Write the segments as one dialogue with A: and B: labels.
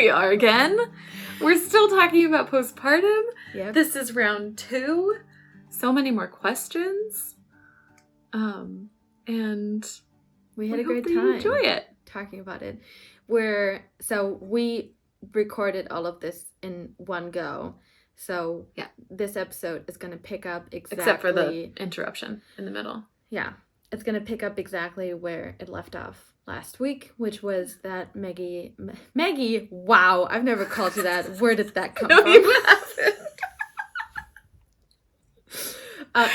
A: we are again. We're still talking about postpartum.
B: Yep.
A: This is round 2. So many more questions. And
B: we had a great
A: time.
B: time.
A: Enjoy it.
B: Talking about it. So we recorded all of this in one go. So
A: yeah,
B: this episode is going to pick up exactly...
A: Except for the interruption in the middle.
B: Yeah. It's going to pick up exactly where it left off last week, which was that Maggie, wow, I've never called you that. Where did that come from?
A: You haven't.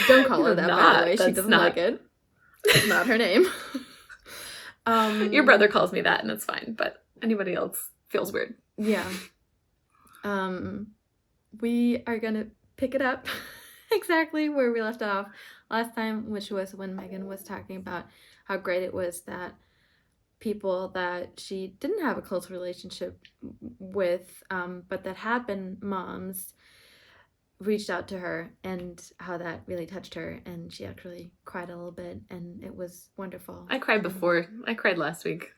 B: Don't call her that, by the way. She doesn't like it. It's not her name.
A: Your brother calls me that, and it's fine, but anybody else feels weird.
B: Yeah. We are going to pick it up exactly where we left off last time, which was when Megan was talking about how great it was that people that she didn't have a close relationship with, but that had been moms, reached out to her, and how that really touched her, and she actually cried a little bit, and it was wonderful.
A: I cried before. I cried last week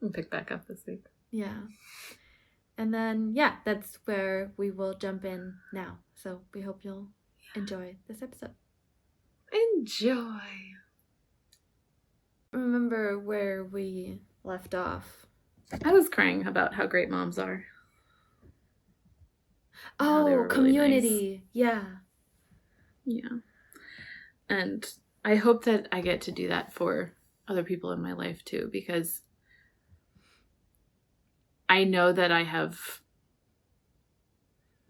A: and picked back up this week.
B: Yeah. And then, yeah, that's where we will jump in now. So we hope you'll enjoy this episode.
A: Enjoy.
B: Remember where we left off?
A: I was crying about how great moms are.
B: Oh, community.
A: Really nice.
B: Yeah.
A: Yeah. And I hope that I get to do that for other people in my life too, because I know that I have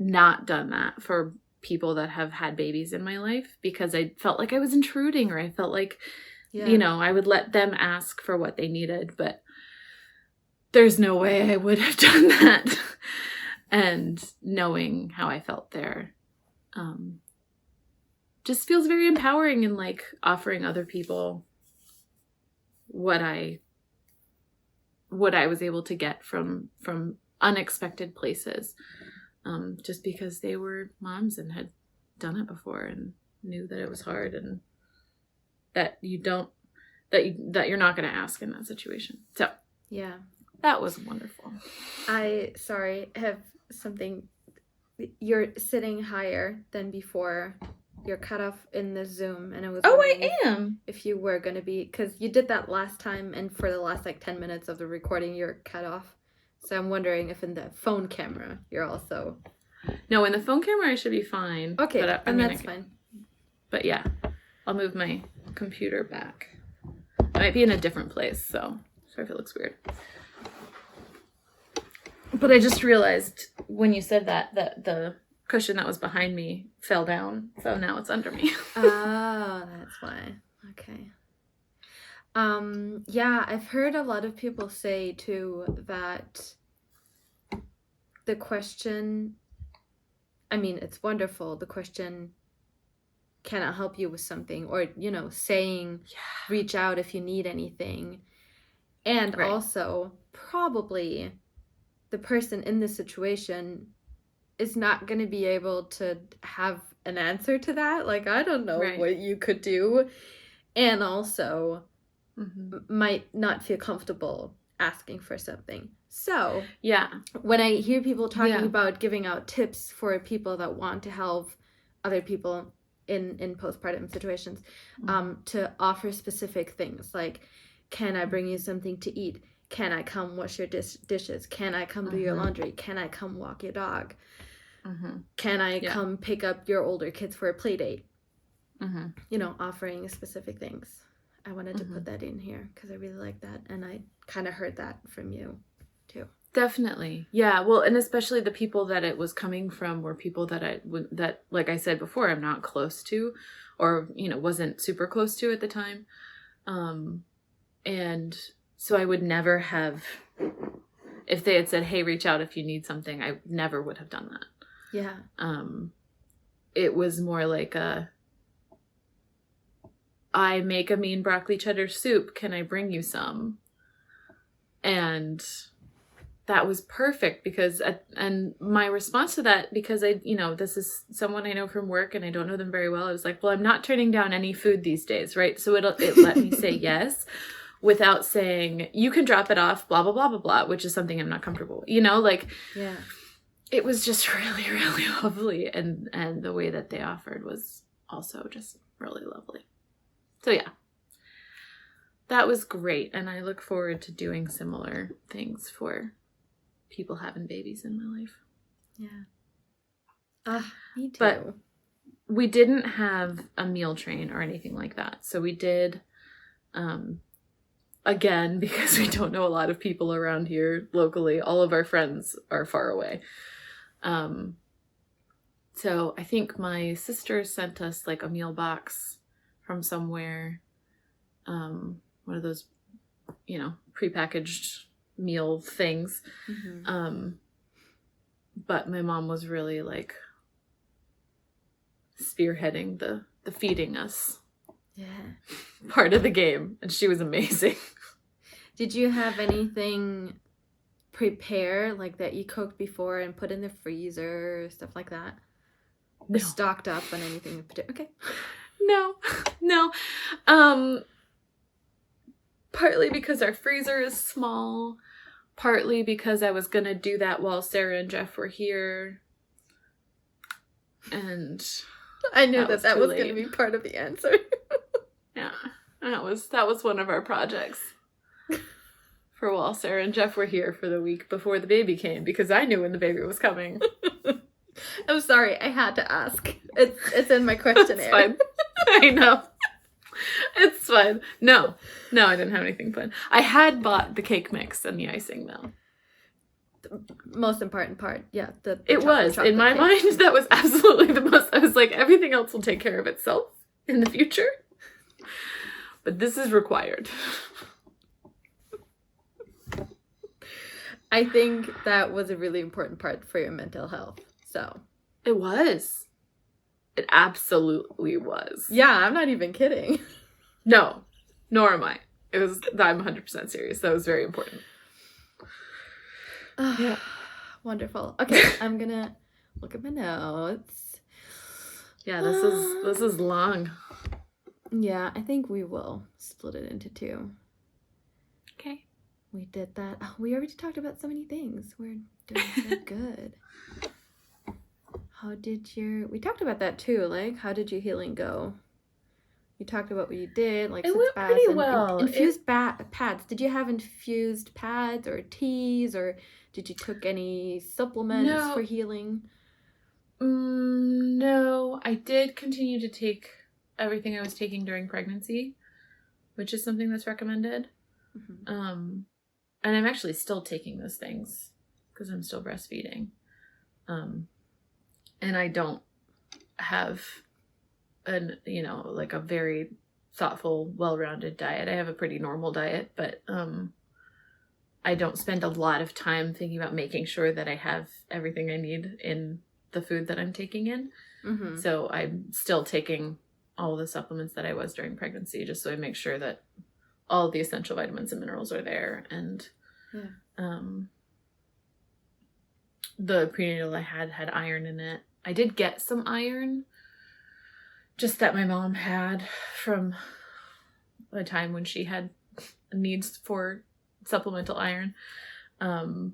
A: not done that for people that have had babies in my life, because I felt like I was intruding, or I felt like, you know, I would let them ask for what they needed, but there's no way I would have done that. And knowing how I felt there just feels very empowering, and like offering other people what I was able to get from unexpected places, just because they were moms and had done it before and knew that it was hard, and that you're not going to ask in that situation. So
B: yeah,
A: that was wonderful.
B: I have something. You're sitting higher than before. You're cut off in the Zoom, and it was.
A: Oh, I am.
B: If you were going to be, because you did that last time, and for the last 10 minutes of the recording, you're cut off. So I'm wondering if in the phone camera you're also.
A: No, in the phone camera I should be fine.
B: Okay, but, and that's fine.
A: But yeah, I'll move my computer back. I might be in a different place, so sorry if it looks weird. But I just realized when you said that the cushion that was behind me fell down, so now it's under me.
B: Oh, that's why. Okay. Yeah, I've heard a lot of people say too that the question, I mean, it's wonderful. The question, can I help you with something? Or, saying, reach out if you need anything. And also, probably the person in this situation is not going to be able to have an answer to that. Like, I don't know what you could do. And also might not feel comfortable asking for something. So, when I hear people talking about giving out tips for people that want to help other people in postpartum situations, to offer specific things like, can I bring you something to eat? Can I come wash your dishes? Can I come do your laundry? Can I come walk your dog? Can I come pick up your older kids for a play date? Offering specific things. I wanted to put that in here because I really like that. And I kind of heard that from you too.
A: Definitely. Yeah. Well, and especially the people that it was coming from were people that that, like I said before, I'm not close to, or, wasn't super close to at the time. And so I would never have, if they had said, hey, reach out if you need something, I never would have done that.
B: Yeah.
A: It was more like I make a mean broccoli cheddar soup. Can I bring you some? And that was perfect because, and my response to that, because this is someone I know from work and I don't know them very well. I was like, well, I'm not turning down any food these days, right? So it let me say yes, without saying, you can drop it off, blah, blah, blah, blah, blah, which is something I'm not comfortable with. You know, like,
B: Yeah.
A: It was just really, really lovely. And the way that they offered was also just really lovely. So yeah, that was great. And I look forward to doing similar things for people having babies in my life.
B: Yeah. Me too.
A: But we didn't have a meal train or anything like that. So we did, again, because we don't know a lot of people around here locally, all of our friends are far away. So I think my sister sent us like a meal box from somewhere, one of those, prepackaged meal things.
B: Mm-hmm.
A: But my mom was really like spearheading the feeding us part of the game, and she was amazing.
B: Did you have anything prepare like that you cooked before and put in the freezer, stuff like that?
A: No.
B: Stocked up on anything in particular? Okay.
A: No. Partly because our freezer is small, partly because I was gonna do that while Sarah and Jeff were here, and
B: I knew that was going to be part of the answer.
A: Yeah, that was one of our projects for while Sarah and Jeff were here for the week before the baby came, because I knew when the baby was coming.
B: I'm sorry, I had to ask. It's in my questionnaire.
A: It's fine. I know. It's fine. No, I didn't have anything planned. I had bought the cake mix and the icing though.
B: The most important part, yeah.
A: It was in my mind. That was absolutely the most. I was like, everything else will take care of itself in the future, but this is required.
B: I think that was a really important part for your mental health. So
A: it was. It absolutely was.
B: Yeah, I'm not even kidding.
A: No, nor am I. I'm 100% serious. That was very important.
B: Yeah. Wonderful. Okay, I'm gonna look at my notes.
A: Yeah, this is long.
B: Yeah, I think we will split it into two.
A: Okay.
B: We did that. Oh, we already talked about so many things. We're doing so good. We talked about that too, like, how did your healing go? You talked about what you did, like,
A: it went pretty well.
B: Infused pads. Did you have infused pads or teas, or did you took any supplements for healing?
A: No, I did continue to take everything I was taking during pregnancy, which is something that's recommended. Mm-hmm. And I'm actually still taking those things because I'm still breastfeeding. And I don't have a very thoughtful, well-rounded diet. I have a pretty normal diet, but I don't spend a lot of time thinking about making sure that I have everything I need in the food that I'm taking in. Mm-hmm. So I'm still taking all the supplements that I was during pregnancy, just so I make sure that all the essential vitamins and minerals are there. And the prenatal I had iron in it. I did get some iron, just that my mom had from a time when she had needs for supplemental iron. So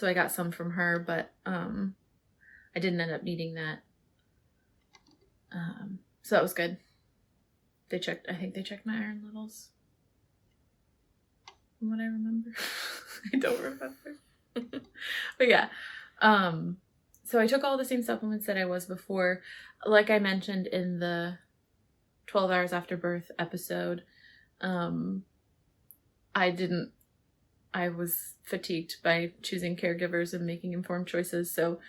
A: I got some from her, but I didn't end up needing that. So that was good. I think they checked my iron levels. From what I remember. I don't remember. But yeah. So I took all the same supplements that I was before. Like I mentioned in the 12 hours after birth episode, I was fatigued by choosing caregivers and making informed choices. So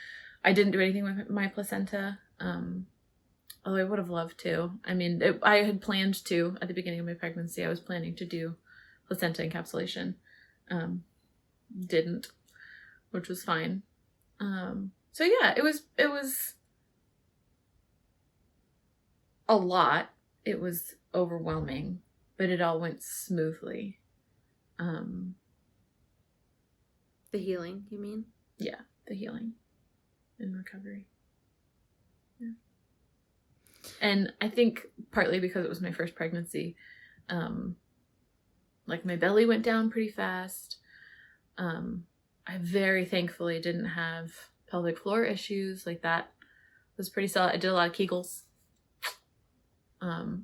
A: I didn't do anything with my placenta. Although I would have loved to. I mean, I had planned to at the beginning of my pregnancy. I was planning to do placenta encapsulation. Didn't, which was fine. So yeah, it was a lot. It was overwhelming, but it all went smoothly.
B: The healing, you mean?
A: Yeah, the healing and recovery. Yeah. And I think partly because it was my first pregnancy, Like my belly went down pretty fast. I very thankfully didn't have pelvic floor issues. Like that was pretty solid. I did a lot of Kegels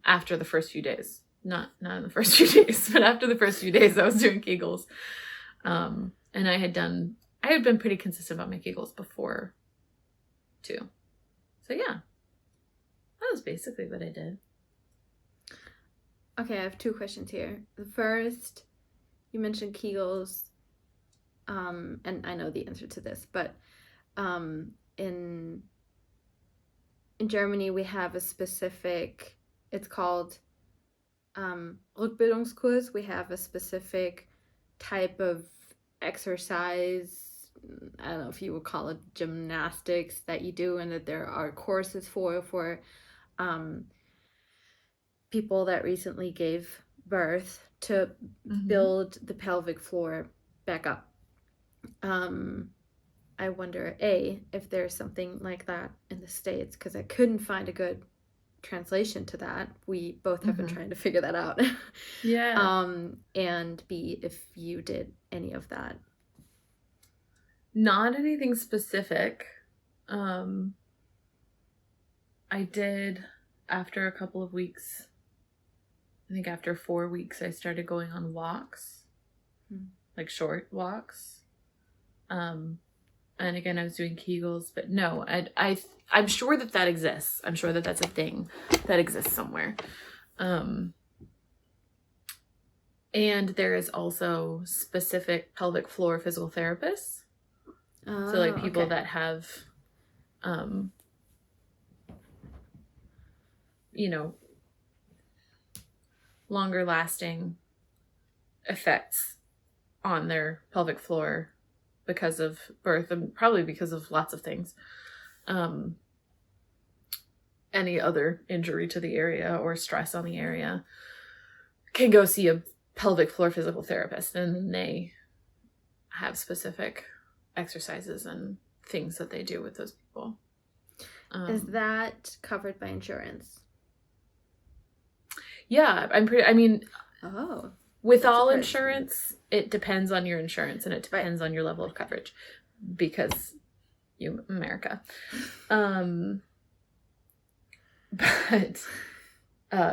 A: after the first few days. Not in the first few days, but after the first few days I was doing Kegels. And I had been pretty consistent about my Kegels before too. So yeah, that was basically what I did.
B: Okay, I have 2 questions here. The first, you mentioned Kegels, and I know the answer to this, but in Germany we have a specific, it's called Rückbildungskurs. We have a specific type of exercise, I don't know if you would call it gymnastics, that you do, and that there are courses for people that recently gave birth to build the pelvic floor back up. I wonder, if there's something like that in the States, because I couldn't find a good translation to that. We both have been trying to figure that out.
A: Yeah.
B: And B, if you did any of that.
A: Not anything specific. I did, after a couple of weeks, I think after 4 weeks, I started going on walks, like short walks. And again, I was doing Kegels, but no, I'm sure that exists. I'm sure that that's a thing that exists somewhere. And there is also specific pelvic floor physical therapists. So like people that have, longer lasting effects on their pelvic floor because of birth, and probably because of lots of things. Any other injury to the area or stress on the area, can go see a pelvic floor physical therapist, and they have specific exercises and things that they do with those people.
B: Is that covered by insurance?
A: Yeah, with all insurance, it depends on your insurance, and it depends on your level of coverage, because America. But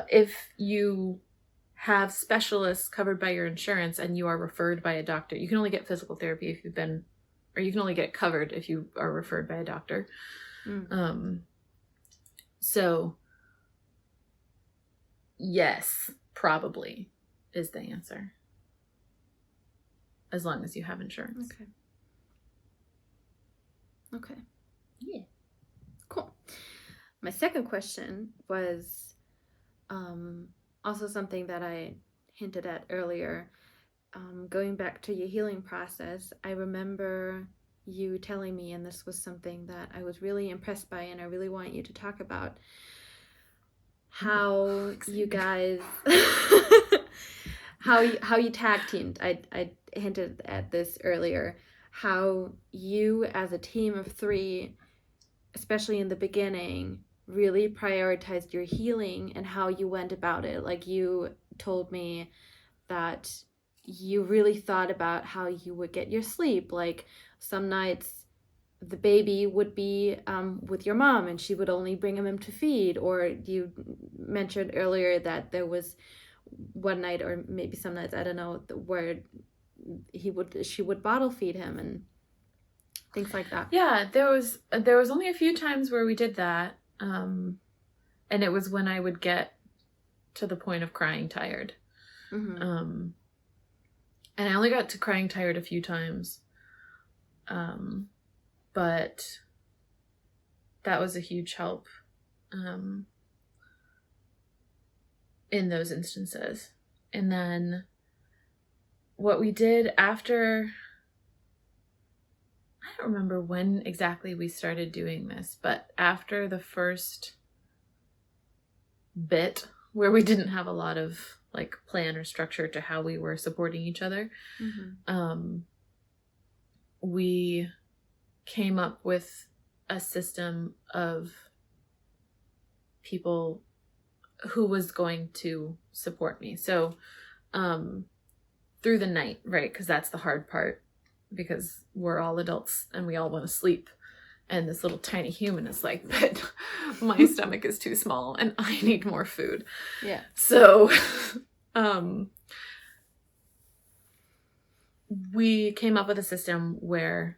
A: if you have specialists covered by your insurance and you are referred by a doctor, you can only get physical therapy if you can only get covered if you are referred by a doctor. So yes, probably is the answer, as long as you have insurance.
B: Okay.
A: Yeah.
B: Cool. My second question was also something that I hinted at earlier. Going back to your healing process, I remember you telling me, and this was something that I was really impressed by, and I really want you to talk about, how you guys how you tag teamed. I hinted at this earlier, how you as a team of 3, especially in the beginning, really prioritized your healing and how you went about it. Like, you told me that you really thought about how you would get your sleep. Like, some nights the baby would be with your mom and she would only bring him to feed. Or you mentioned earlier that there was one night, or maybe some nights, I don't know, where she would bottle feed him and things like that.
A: Yeah, there was only a few times where we did that, and it was when I would get to the point of crying tired. And I only got to crying tired a few times, but that was a huge help in those instances. And then what we did after, I don't remember when exactly we started doing this, but after the first bit where we didn't have a lot of like plan or structure to how we were supporting each other, we came up with a system of people who was going to support me. So through the night, right? Because that's the hard part, because we're all adults and we all want to sleep. And this little tiny human is like, but my stomach is too small and I need more food.
B: Yeah.
A: So we came up with a system where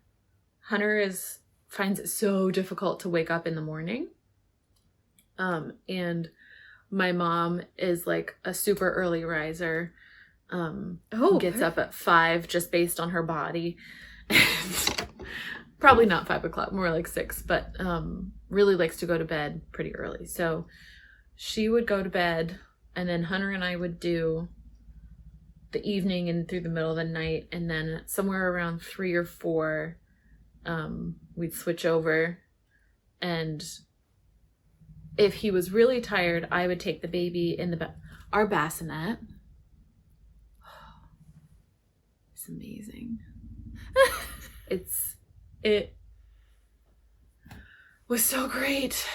A: Hunter finds it so difficult to wake up in the morning. And my mom is like a super early riser. Gets up at 5 just based on her body. Probably not 5 o'clock, more like 6, but really likes to go to bed pretty early. So she would go to bed, and then Hunter and I would do the evening and through the middle of the night, and then somewhere around 3 or 4, we'd switch over, and if he was really tired, I would take the baby in our bassinet. It's amazing. It was so great.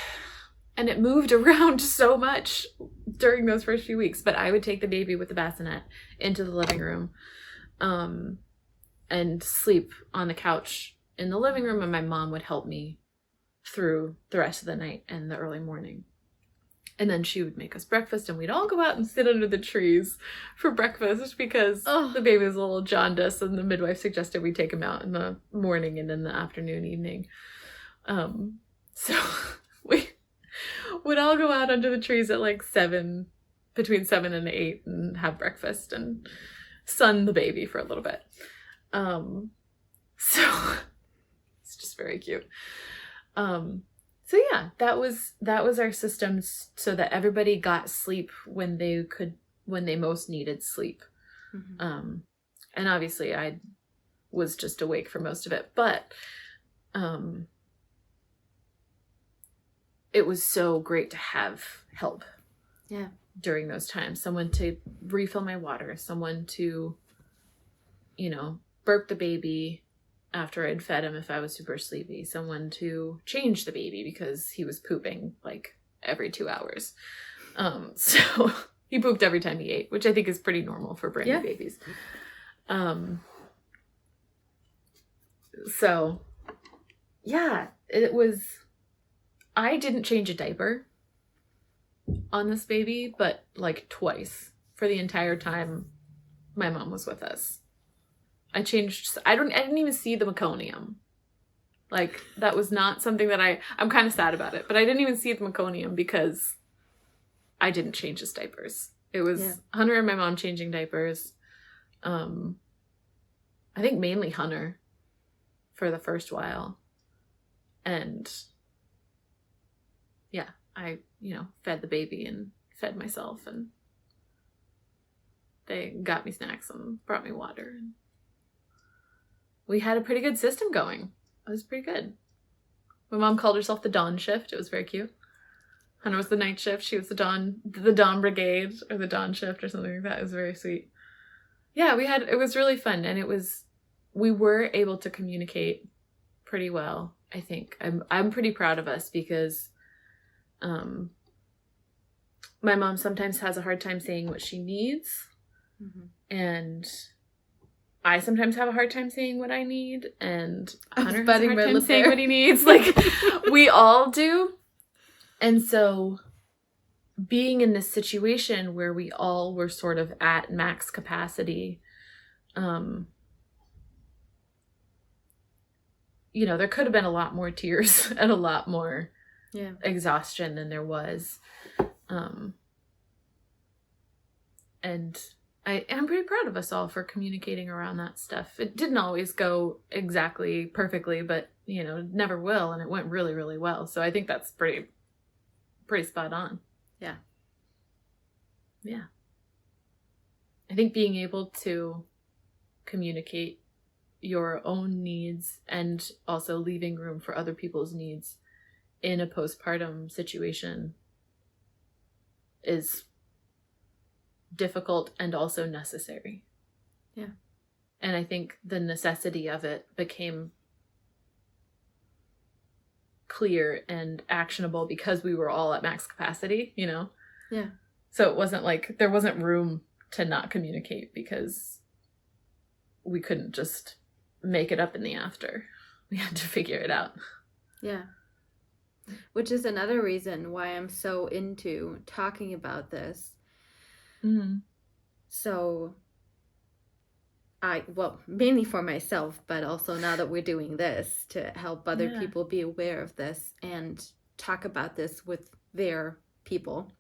A: And it moved around so much during those first few weeks. But I would take the baby with the bassinet into the living room and sleep on the couch in the living room. And my mom would help me through the rest of the night and the early morning. And then she would make us breakfast, and we'd all go out and sit under the trees for breakfast because the baby was a little jaundiced, and the midwife suggested we take him out in the morning and in the afternoon, evening. So we would all go out under the trees at like 7, between 7 and 8, and have breakfast and sun the baby for a little bit. So it's just very cute. So yeah, that was our system, so that everybody got sleep when they most needed sleep. Mm-hmm. And obviously I was just awake for most of it, but it was so great to have help.
B: Yeah.
A: During those times, someone to refill my water, someone to, burp the baby after I'd fed him if I was super sleepy, someone to change the baby because he was pooping like every 2 hours. So he pooped every time he ate, which I think is pretty normal for brand new babies. So yeah, I didn't change a diaper on this baby, but like twice for the entire time my mom was with us. I didn't even see the meconium. Like, that was not something that I'm kind of sad about it, but I didn't even see the meconium because I didn't change his diapers. It was Hunter and my mom changing diapers. I think mainly Hunter for the first while. And yeah, I, fed the baby and fed myself, and they got me snacks and brought me water, and we had a pretty good system going. It was pretty good. My mom called herself the Dawn Shift. It was very cute. Hunter was the night shift. She was the Dawn Brigade, or the Dawn Shift, or something like that. It was very sweet. Yeah, it was really fun, and we were able to communicate pretty well, I think. I'm pretty proud of us because my mom sometimes has a hard time saying what she needs. Mm-hmm. And I sometimes have a hard time saying what I need, and Hunter has a hard time saying what he needs. Like, we all do. And so being in this situation where we all were sort of at max capacity, there could have been a lot more tears and a lot more exhaustion than there was. And I'm pretty proud of us all for communicating around that stuff. It didn't always go exactly perfectly, but, it never will. And it went really, really well. So I think that's pretty spot on.
B: Yeah.
A: Yeah. I think being able to communicate your own needs and also leaving room for other people's needs in a postpartum situation is difficult and also necessary.
B: Yeah.
A: And I think the necessity of it became clear and actionable because we were all at max capacity,
B: Yeah.
A: So it wasn't like there wasn't room to not communicate because we couldn't just make it up in the after. We had to figure it out.
B: Yeah. Which is another reason why I'm so into talking about this.
A: Mm-hmm.
B: So mainly for myself, but also now that we're doing this to help other people be aware of this and talk about this with their people.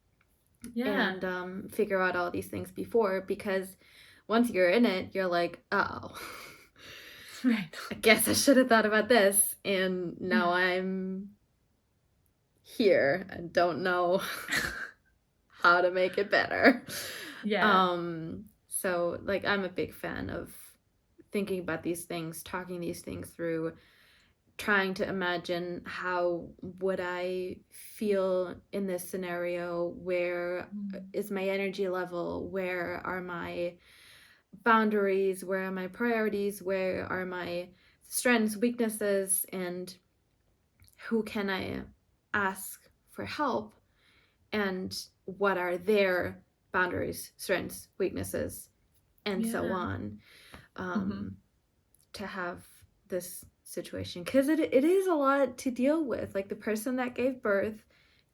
B: Yeah. And figure out all these things before, because once you're in it, you're like, oh,
A: right.
B: I guess I should have thought about this. And now I'm here and don't know how to make it better.
A: Yeah.
B: So, like, I'm a big fan of thinking about these things, talking these things through, trying to imagine how would I feel in this scenario? Where is my energy level? Where are my boundaries? Where are my priorities? Where are my strengths, weaknesses? And who can I ask for help? And what are their boundaries, strengths, weaknesses, and so on, to have this situation, because it is a lot to deal with. Like, the person that gave birth,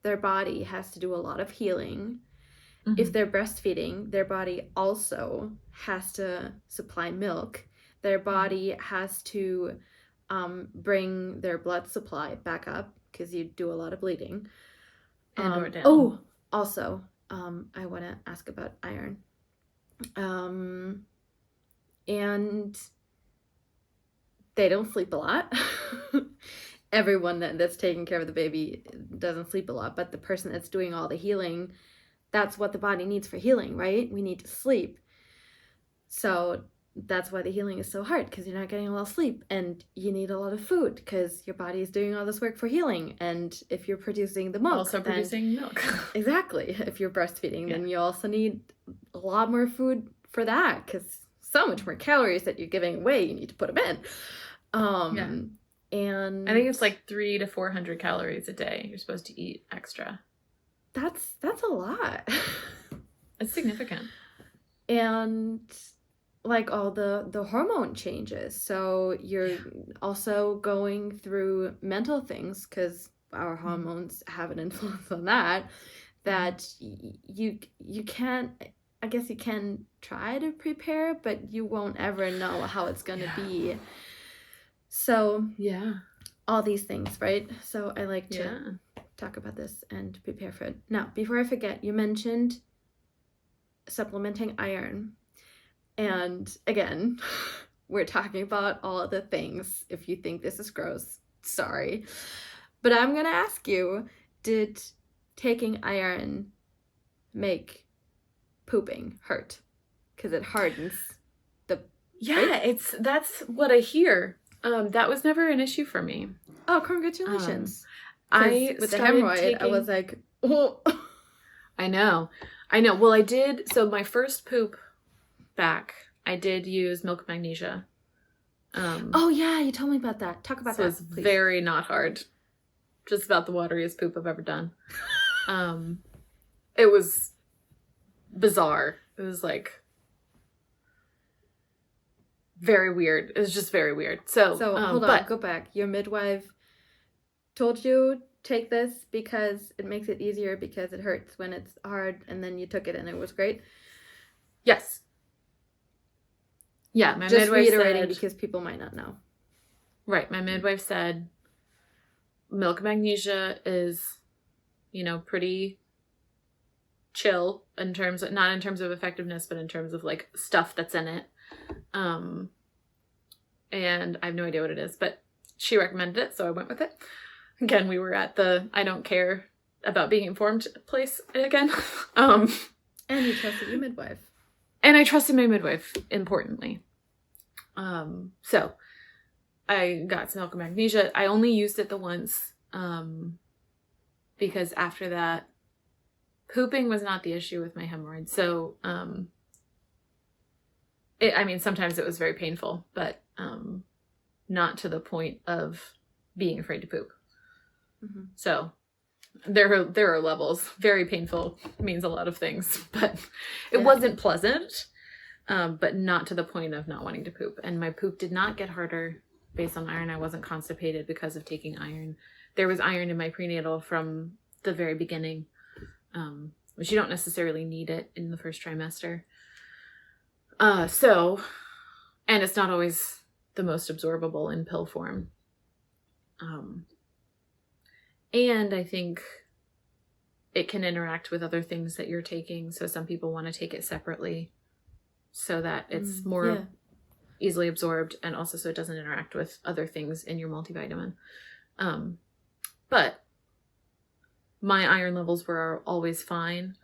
B: their body has to do a lot of healing. If they're breastfeeding, their body also has to supply milk. Their body has to bring their blood supply back up, because you do a lot of bleeding.
A: Or down.
B: Also, I want to ask about iron. And they don't sleep a lot. Everyone that's taking care of the baby doesn't sleep a lot, but the person that's doing all the healing, that's what the body needs for healing, right? We need to sleep. So that's why the healing is so hard, because you're not getting a lot of sleep, and you need a lot of food because your body is doing all this work for healing. And if you're producing the milk,
A: also producing milk.
B: Exactly. If you're breastfeeding, then you also need a lot more food for that, because so much more calories that you're giving away, you need to put them in. And
A: I think it's like 300 to 400 calories a day you're supposed to eat extra.
B: That's a lot.
A: It's significant.
B: And like all the hormone changes, so you're also going through mental things, because our hormones have an influence on that you can't, I guess you can try to prepare, but you won't ever know how it's going to be. So all these things, right? So I like to talk about this and prepare for it. Now, before I forget, you mentioned supplementing iron. And again, we're talking about all of the things. If you think this is gross, sorry. But I'm going to ask you, did taking iron make pooping hurt? Because it hardens the...
A: Yeah, that's what I hear. That was never an issue for me.
B: Oh, congratulations.
A: With
B: the hemorrhoid, I was like, oh.
A: I know. Well, I did. So my first poop back, I did use milk magnesia.
B: Oh yeah, you told me about that. Talk about that.
A: It was very not hard. Just about the wateriest poop I've ever done. It was bizarre. It was like very weird. It was just very weird. So
B: hold on, go back. Your midwife told you take this because it makes it easier because it hurts when it's hard, and then you took it and it was great.
A: Yes. Yeah, my
B: just
A: midwife
B: reiterating
A: said,
B: because people might not know.
A: Right, my midwife said milk magnesia is, pretty chill in terms of, not in terms of effectiveness, but in terms of like stuff that's in it. And I have no idea what it is, but she recommended it, so I went with it. Again, we were at the I don't care about being informed place again.
B: And you trusted your midwife.
A: And I trusted my midwife, importantly. So I got some milk and magnesia. I only used it the once, because after that, pooping was not the issue with my hemorrhoids. So, sometimes it was very painful, but not to the point of being afraid to poop. Mm-hmm. So there are levels. Very painful means a lot of things, but it wasn't pleasant. but not to the point of not wanting to poop. And my poop did not get harder based on iron. I wasn't constipated because of taking iron. There was iron in my prenatal from the very beginning, which you don't necessarily need it in the first trimester. And it's not always the most absorbable in pill form. And I think it can interact with other things that you're taking. So some people want to take it separately so that it's more easily absorbed, and also so it doesn't interact with other things in your multivitamin. But my iron levels were always fine.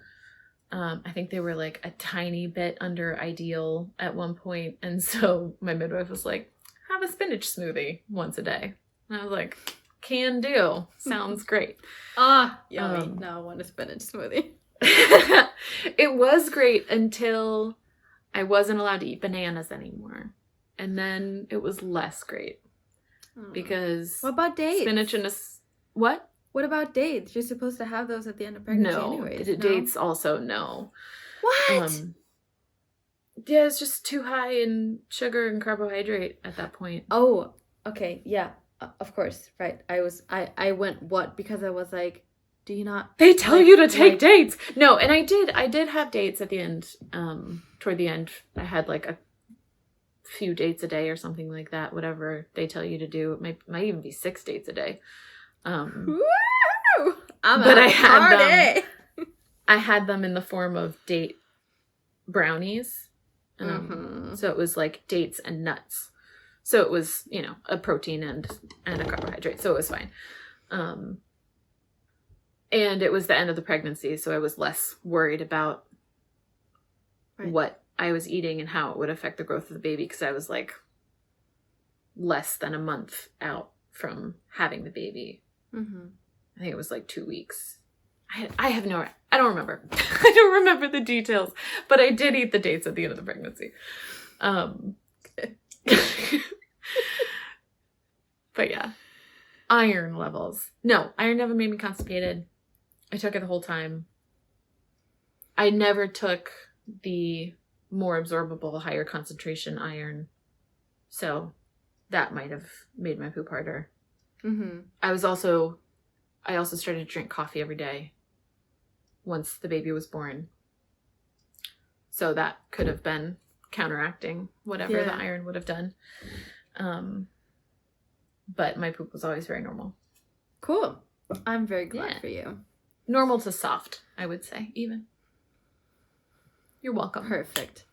A: I think they were like a tiny bit under ideal at one point. And so my midwife was like, have a spinach smoothie once a day. And I was like, can do. Sounds great.
B: Yummy. Now I want a spinach smoothie.
A: It was great until I wasn't allowed to eat bananas anymore. And then it was less great. Because...
B: What about dates?
A: Spinach and what?
B: What about dates? You're supposed to have those at the end of pregnancy anyways. No,
A: dates also no.
B: What?
A: Yeah, it's just too high in sugar and carbohydrate at that point.
B: Oh, okay, yeah, of course, right. I went what? Because I was like, do you not?
A: They tell you to take dates. No, and I did have dates at the end. Toward the end, I had like a few dates a day or something like that. Whatever they tell you to do, it might even be 6 dates a day.
B: Woo!
A: I had them in the form of date brownies. So it was like dates and nuts. So it was, a protein and a carbohydrate. So it was fine. And it was the end of the pregnancy, so I was less worried about what I was eating and how it would affect the growth of the baby, because I was like less than a month out from having the baby. I think it was like 2 weeks. I don't remember. I don't remember the details, but I did eat the dates at the end of the pregnancy. But yeah, iron levels. No, iron never made me constipated. I took it the whole time. I never took the more absorbable, higher concentration iron. So that might have made my poop harder. I also started to drink coffee every day once the baby was born. So that could have been counteracting whatever the iron would have done. But my poop was always very normal.
B: Cool. I'm very glad for you.
A: Normal to soft, I would say, even. You're welcome.
B: Perfect.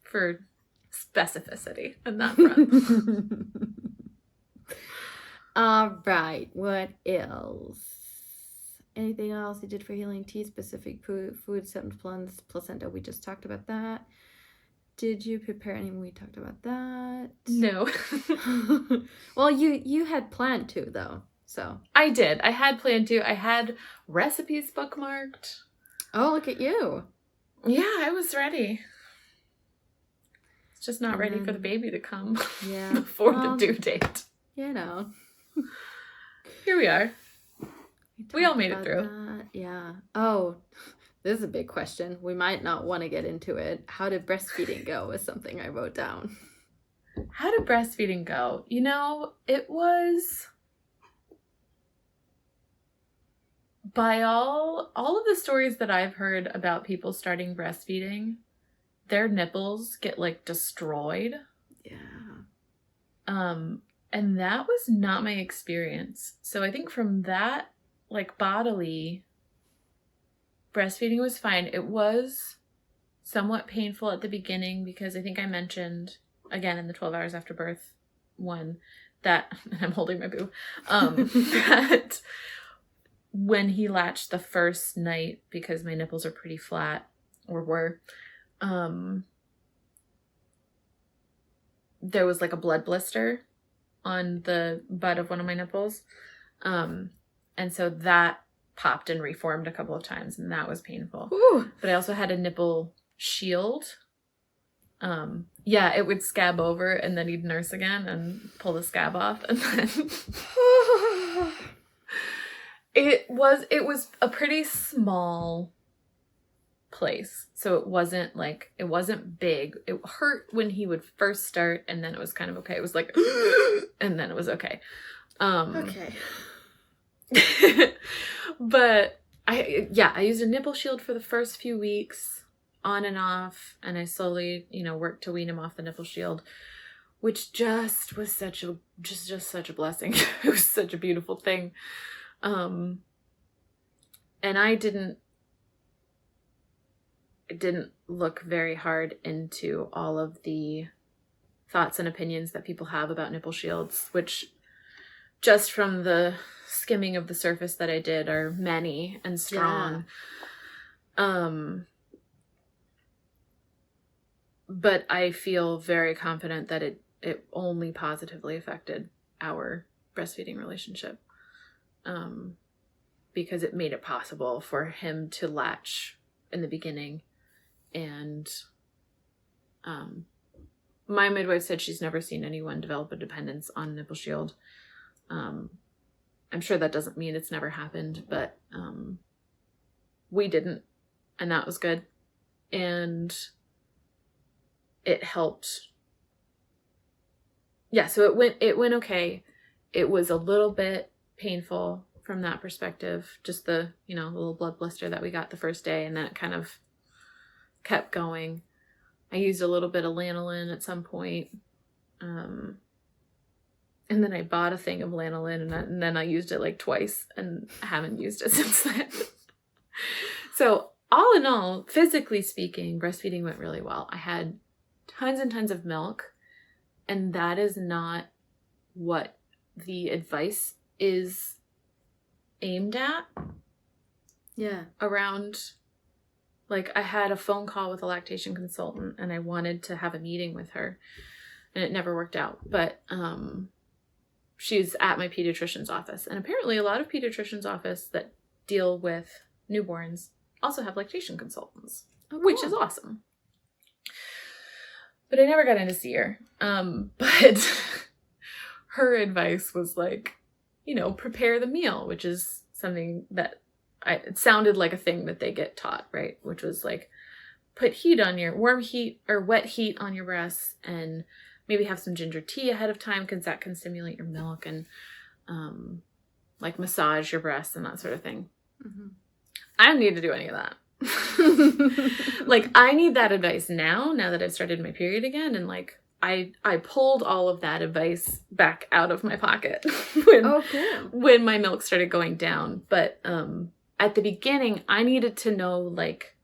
A: For specificity in that front.
B: All right. What else? Anything else you did for healing tea? Specific food, symptoms, placenta. We just talked about that. Did you prepare anything? We talked about that.
A: No.
B: Well, you had planned to, though. So
A: I did. I had planned to. I had recipes bookmarked.
B: Oh, look at you.
A: Yeah, I was ready. It's just not ready for the baby to come before the due date. Here we are. We all made it through.
B: That. Yeah. Oh, this is a big question. We might not want to get into it. How did breastfeeding go is something I wrote down.
A: How did breastfeeding go? It was... By all of the stories that I've heard about people starting breastfeeding, their nipples get like destroyed.
B: Yeah.
A: And that was not my experience. So I think from that, like bodily, breastfeeding was fine. It was somewhat painful at the beginning because I think I mentioned, again, in the 12 hours after birth one, that, and I'm holding my boob, that when he latched the first night, because my nipples are pretty flat, or were, there was like a blood blister on the butt of one of my nipples. And so that popped and reformed a couple of times, and that was painful.
B: Ooh.
A: But I also had a nipple shield. It would scab over, and then he'd nurse again and pull the scab off, and then it was a pretty small place. So it wasn't big. It hurt when he would first start, and then it was kind of okay. It was like, and then it was okay.
B: Okay.
A: But I used a nipple shield for the first few weeks, on and off, and I slowly, worked to wean him off the nipple shield, which just was such a blessing. It was such a beautiful thing. And I didn't look very hard into all of the thoughts and opinions that people have about nipple shields, which just from the skimming of the surface that I did are many and strong. Yeah. But I feel very confident that it only positively affected our breastfeeding relationship. Because it made it possible for him to latch in the beginning. And my midwife said she's never seen anyone develop a dependence on a nipple shield. I'm sure that doesn't mean it's never happened, but we didn't, and that was good. And it helped. Yeah, so it went okay. It was a little bit painful from that perspective, just the, little blood blister that we got the first day, and then it kind of kept going. I used a little bit of lanolin at some point. And then I bought a thing of lanolin, and then I used it like twice, and I haven't used it since then. So all in all, physically speaking, breastfeeding went really well. I had tons and tons of milk, and that is not what the advice is aimed at.
B: Yeah.
A: Around, like, I had a phone call with a lactation consultant, and I wanted to have a meeting with her, and it never worked out. But she's at my pediatrician's office, and apparently a lot of pediatricians' office that deal with newborns also have lactation consultants, which is awesome. But I never got in to see her. But her advice was like, prepare the meal, which is something that it sounded like a thing that they get taught, right? Which was like, put warm heat or wet heat on your breasts, and maybe have some ginger tea ahead of time, because that can stimulate your milk, and like massage your breasts and that sort of thing. Mm-hmm. I don't need to do any of that. Like, I need that advice now that I've started my period again, and like I pulled all of that advice back out of my pocket when my milk started going down. But at the beginning, I needed to know like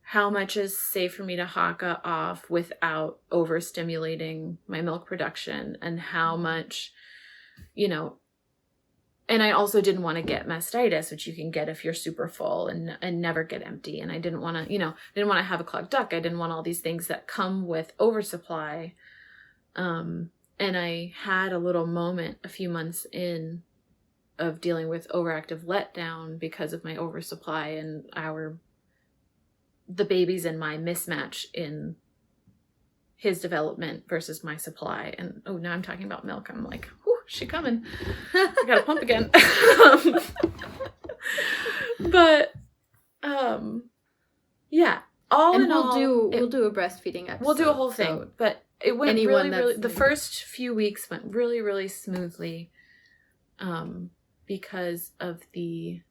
A: how much is safe for me to haka off without overstimulating my milk production, and how much, and I also didn't want to get mastitis, which you can get if you're super full and never get empty. And I didn't want to, have a clogged duct. I didn't want all these things that come with oversupply. And I had a little moment a few months in of dealing with overactive letdown because of my oversupply and the babies and my mismatch in his development versus my supply. And now I'm talking about milk. I'm like, whew, she coming. I gotta pump again. But yeah.
B: We'll do a breastfeeding episode.
A: We'll do a whole thing. But it went really the first few weeks went really, really smoothly. Because of the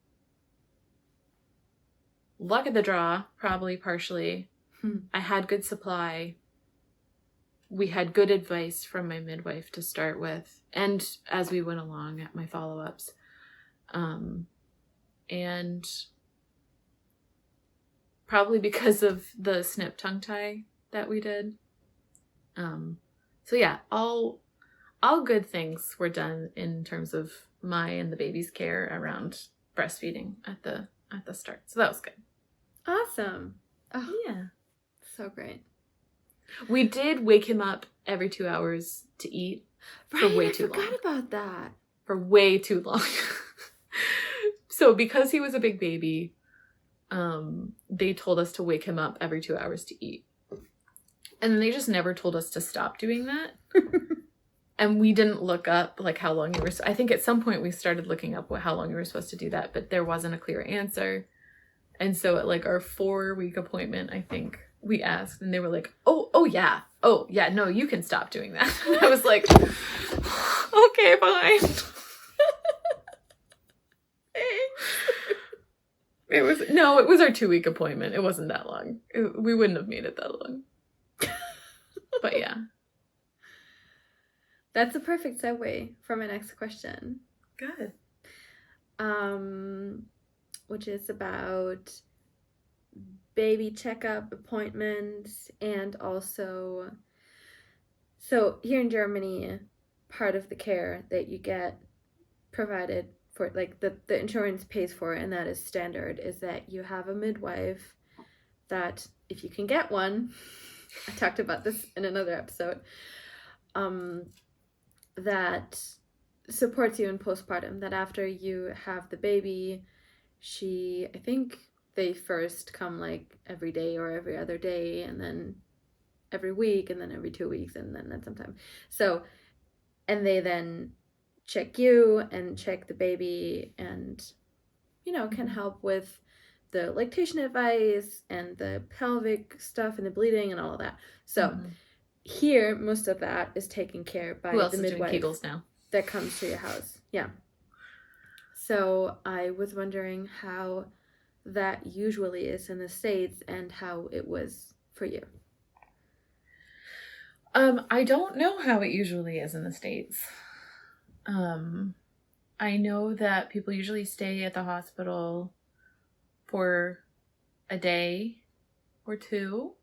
A: luck of the draw, probably partially. I had good supply. We had good advice from my midwife to start with, and as we went along at my follow-ups. And probably because of the snip tongue tie that we did. So yeah, all good things were done in terms of my and the baby's care around breastfeeding at the start. So that was good.
B: Awesome.
A: Oh, yeah.
B: So great.
A: We did wake him up every 2 hours to eat for way too long. I forgot
B: about that.
A: For way too long. So because he was a big baby, they told us to wake him up every 2 hours to eat. And then they just never told us to stop doing that. And we didn't look up like how long you were. I think at some point we started looking up how long you were supposed to do that, but there wasn't a clear answer. And so at like our 4-week appointment, I think we asked, and they were like, oh yeah, no, you can stop doing that. And I was like, okay, fine. It was our 2-week appointment. It wasn't that long. We wouldn't have made it that long. But yeah.
B: That's a perfect segue for my next question.
A: Good.
B: Which is about baby checkup appointments, and also, so here in Germany, part of the care that you get provided for, like the insurance pays for, and that is standard, is that you have a midwife that, if you can get one, I talked about this in another episode, that supports you in postpartum, that after you have the baby, I think they first come like every day or every other day, and then every week, and then every 2 weeks, and then sometime. So, and they then check you and check the baby, and, you know, can help with the lactation advice and the pelvic stuff and the bleeding and all of that. So here, most of that is taken care by the midwife
A: Kegels now
B: that comes to your house. Yeah. So I was wondering how that usually is in the States and how it was for you.
A: I don't know how it usually is in the States. I know that people usually stay at the hospital for a day or two.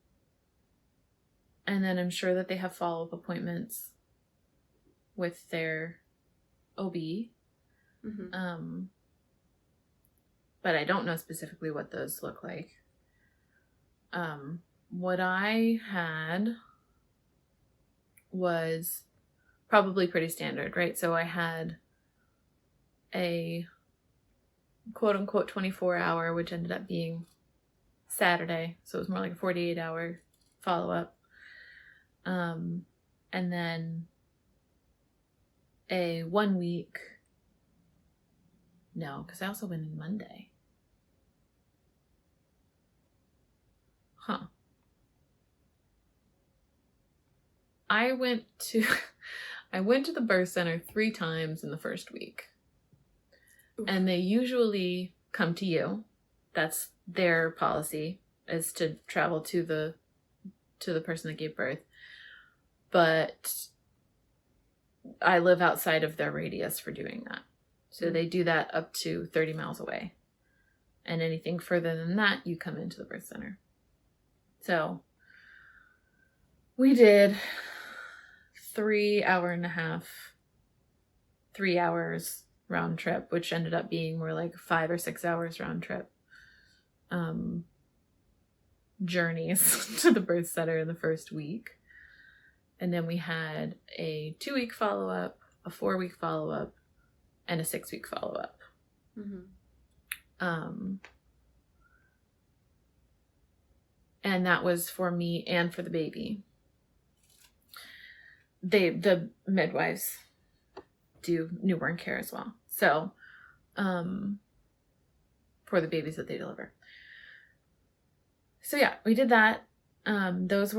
A: And then I'm sure that they have follow-up appointments with their OB. Mm-hmm. But I don't know specifically what those look like. What I had was probably pretty standard, right? So I had a quote-unquote 24-hour, which ended up being Saturday. So it was more like a 48-hour follow-up. And then a 1 week. No, because I also went in Monday. Huh. I went to the birth center 3 times in the first week. Oof. And they usually come to you. That's their policy, is to travel to the person that gave birth. But I live outside of their radius for doing that. So they do that up to 30 miles away. And anything further than that, you come into the birth center. So we did 3 hours round trip, which ended up being more like 5 or 6 hours round trip journeys to the birth center in the first week. And then we had a 2-week follow-up, a 4-week follow-up, and a 6-week follow-up. Mm-hmm. And that was for me and for the baby. The midwives do newborn care as well. So, for the babies that they deliver. So yeah, we did that. Those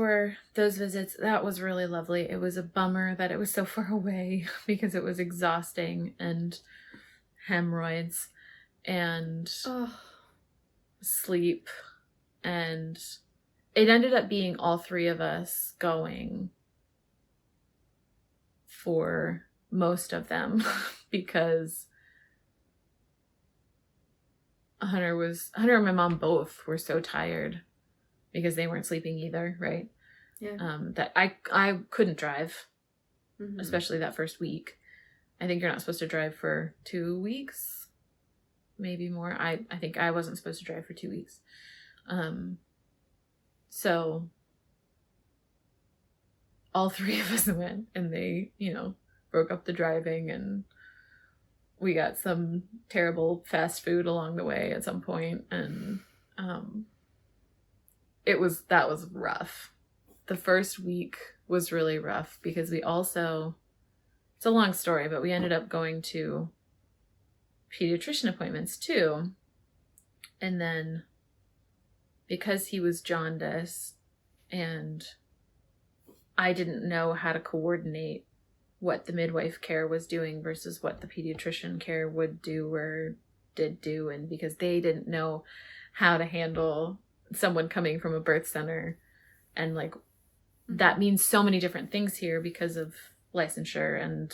A: visits. That was really lovely. It was a bummer that it was so far away because it was exhausting, and hemorrhoids and sleep, and it ended up being all 3 of us going for most of them because Hunter and my mom both were so tired because they weren't sleeping either, right? Yeah. That I couldn't drive, especially that first week. I think you're not supposed to drive for 2 weeks, maybe more. I think I wasn't supposed to drive for 2 weeks. So all 3 of us went, and they, broke up the driving, and we got some terrible fast food along the way at some point, and that was rough. The first week was really rough because we also, it's a long story, but we ended up going to pediatrician appointments too. And then because he was jaundiced and I didn't know how to coordinate what the midwife care was doing versus what the pediatrician care would do or did do, and because they didn't know how to handle someone coming from a birth center, and like that means so many different things here because of licensure and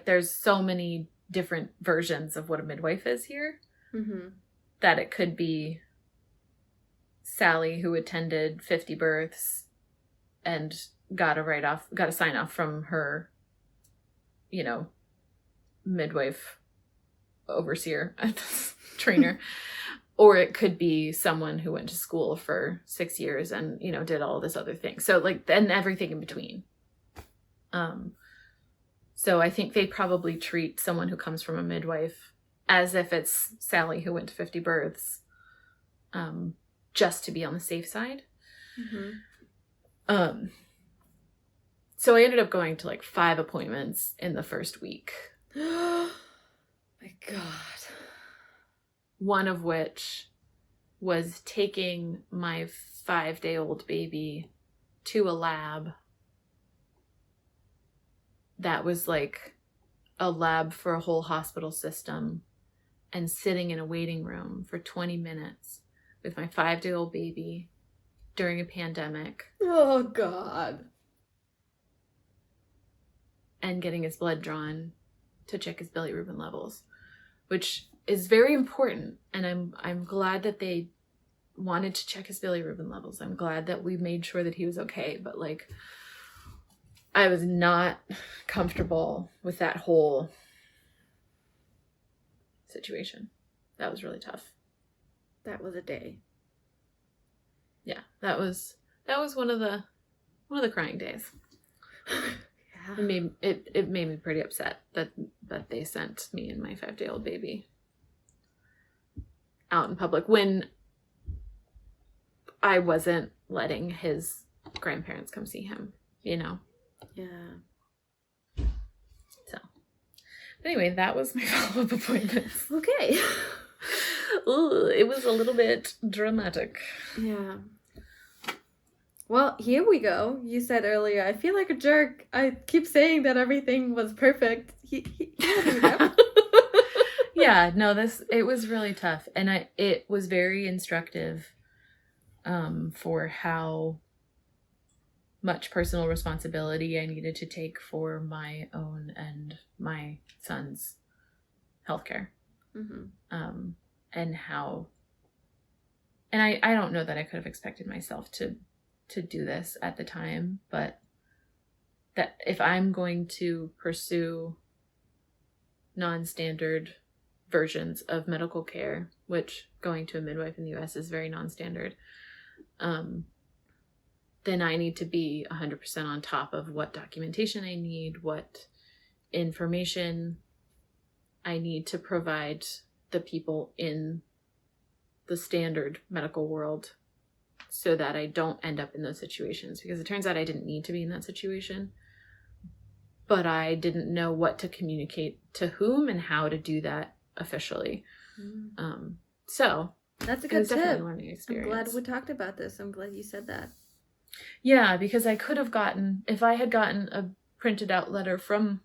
A: there's so many different versions of what a midwife is here, that it could be Sally who attended 50 births and got a sign off from her, midwife overseer, trainer. Or it could be someone who went to school for 6 years and, did all this other thing. So and everything in between. So I think they probably treat someone who comes from a midwife as if it's Sally who went to 50 births, just to be on the safe side. So I ended up going to 5 appointments in the first week.
B: My God.
A: One of which was taking my 5-day-old baby to a lab that was like a lab for a whole hospital system, and sitting in a waiting room for 20 minutes with my 5-day-old baby during a pandemic.
B: Oh, God.
A: And getting his blood drawn to check his bilirubin levels, which is very important. And I'm glad that they wanted to check his bilirubin levels. I'm glad that we made sure that he was okay. But I was not comfortable with that whole situation. That was really tough.
B: That was a day.
A: Yeah, that was one of the crying days. It made me pretty upset that they sent me and my 5-day-old baby out in public when I wasn't letting his grandparents come see him,
B: Yeah.
A: So, anyway, that was my follow-up appointment.
B: Okay.
A: Ooh, it was a little bit dramatic.
B: Yeah. Well, here we go. You said earlier, I feel like a jerk. I keep saying that everything was perfect.
A: Yeah, no, it was really tough. And it was very instructive for how much personal responsibility I needed to take for my own and my son's healthcare. And how, and I don't know that I could have expected myself to do this at the time, but that if I'm going to pursue non-standard versions of medical care, which going to a midwife in the US is very non-standard, then I need to be 100% on top of what documentation I need, what information I need to provide the people in the standard medical world, so that I don't end up in those situations. Because it turns out I didn't need to be in that situation, but I didn't know what to communicate to whom and how to do that officially. So
B: that's a good tip.
A: Definitely a learning experience.
B: I'm glad we talked about this. I'm glad you said that.
A: Yeah, because I could have gotten, if I had gotten a printed out letter from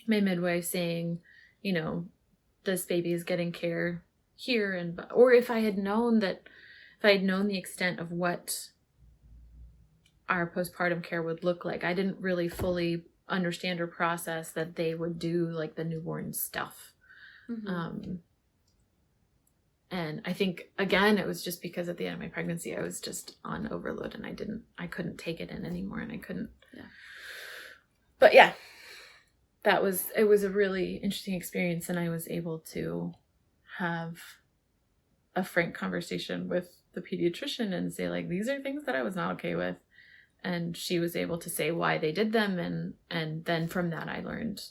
A: my midwife saying, this baby is getting care here, or if I had known the extent of what our postpartum care would look like. I didn't really fully understand or process that they would do the newborn stuff. And I think, again, it was just because at the end of my pregnancy, I was just on overload and I couldn't take it in anymore, and I couldn't.
B: Yeah.
A: But yeah, it was a really interesting experience, and I was able to have a frank conversation with the pediatrician and say, these are things that I was not okay with. And she was able to say why they did them. And then from that, I learned,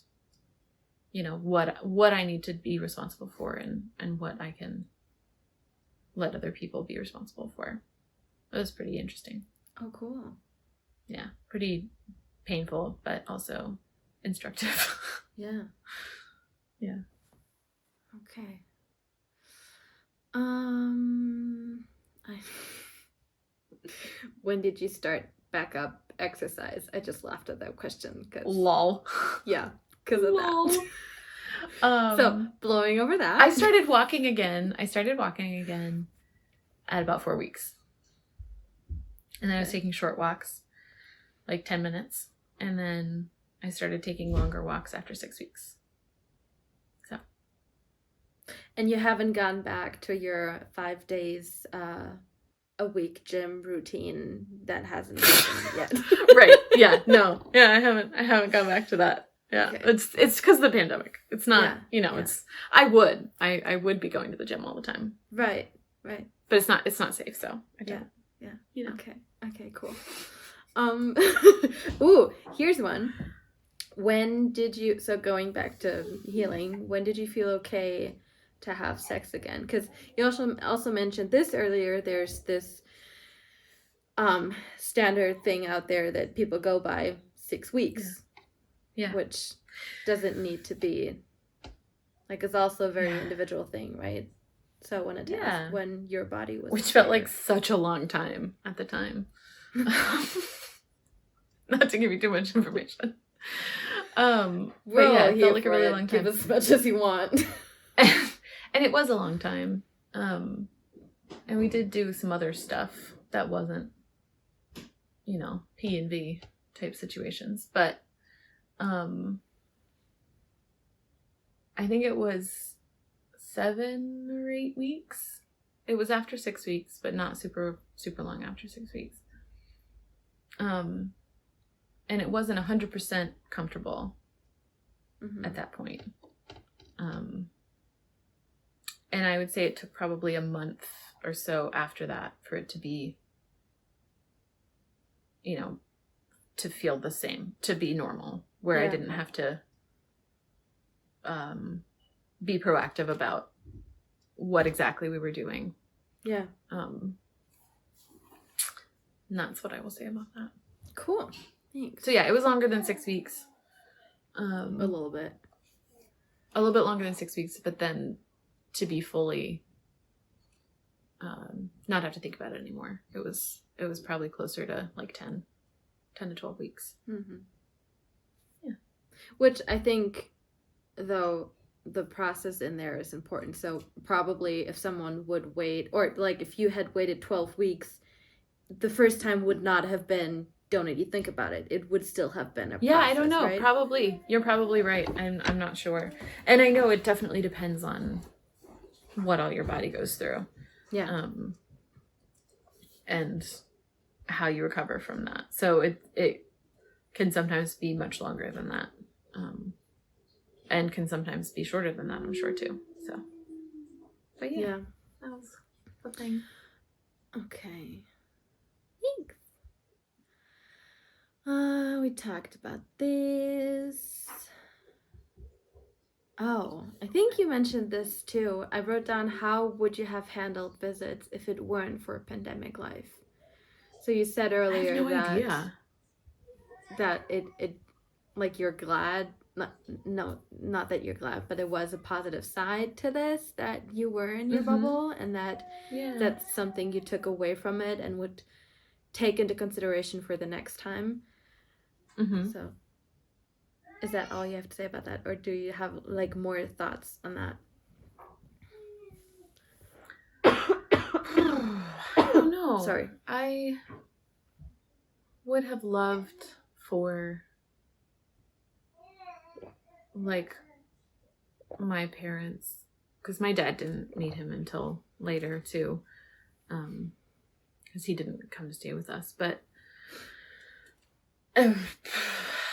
A: what I need to be responsible for and what I can let other people be responsible for. It was pretty interesting.
B: Oh, cool.
A: Yeah. Pretty painful, but also instructive.
B: Yeah.
A: Yeah.
B: Okay. when did you start back up exercise? I just laughed at that question.
A: Lol.
B: Yeah, because of that. So, blowing over that.
A: I started walking again at about 4 weeks. And then I was taking short walks, like 10 minutes. And then I started taking longer walks after 6 weeks. So.
B: And you haven't gone back to your 5 days a week gym routine that hasn't happened yet.
A: Right. Yeah. No. Yeah, I haven't gone back to that. Yeah. Okay. It's because of the pandemic. It's not, it's I would be going to the gym all the time.
B: Right. Right.
A: But it's not safe, so I don't.
B: Yeah. Okay, cool. Ooh, here's one. When did you, so going back to healing, when did you feel okay to have sex again? Because you also mentioned this earlier. There's this standard thing out there that people go by, 6 weeks. Yeah. Which doesn't need to be, like, it's also a very individual thing, right? So I wanted to ask when your body was...
A: Which felt like such a long time at the time. Not to give you too much information. Well, it felt like a really long time.
B: Give as much as you want.
A: And it was a long time. And we did do some other stuff that wasn't, P&V type situations. But I think it was 7 or 8 weeks. It was after 6 weeks, but not super, super long after 6 weeks. And it wasn't 100% comfortable at that point. And I would say it took probably a month or so after that for it to be, to feel the same, to be normal, where I didn't have to be proactive about what exactly we were doing.
B: Yeah.
A: And that's what I will say about that.
B: Cool. Thanks.
A: So yeah, it was longer than 6 weeks.
B: A little bit.
A: A little bit longer than 6 weeks, but then to be fully not have to think about it anymore. It was probably closer to like 10 to 12 weeks.
B: Mm-hmm. Yeah. Which I think, though, the process in there is important. So probably if someone would wait, or like if you had waited 12 weeks, the first time would not have been, don't need to think about it. It would still have been a process,
A: I don't know.
B: Right?
A: Probably. You're probably right. I'm not sure. And I know it definitely depends on what all your body goes through.
B: Yeah.
A: And how you recover from that. So it can sometimes be much longer than that. And can sometimes be shorter than that, I'm sure, too. So, but yeah. That was the thing.
B: Okay. Thanks. We talked about this. Oh, I think you mentioned this too. I wrote down, how would you have handled visits if it weren't for pandemic life? So you said earlier
A: I have no idea.
B: That it like you're glad, not that you're glad, but it was a positive side to this, that you were in your bubble, and that that's something you took away from it and would take into consideration for the next time. So is that all you have to say about that, or do you have like more thoughts on that?
A: I don't know.
B: Sorry.
A: I would have loved for like my parents, because my dad didn't meet him until later too, because he didn't come to stay with us, but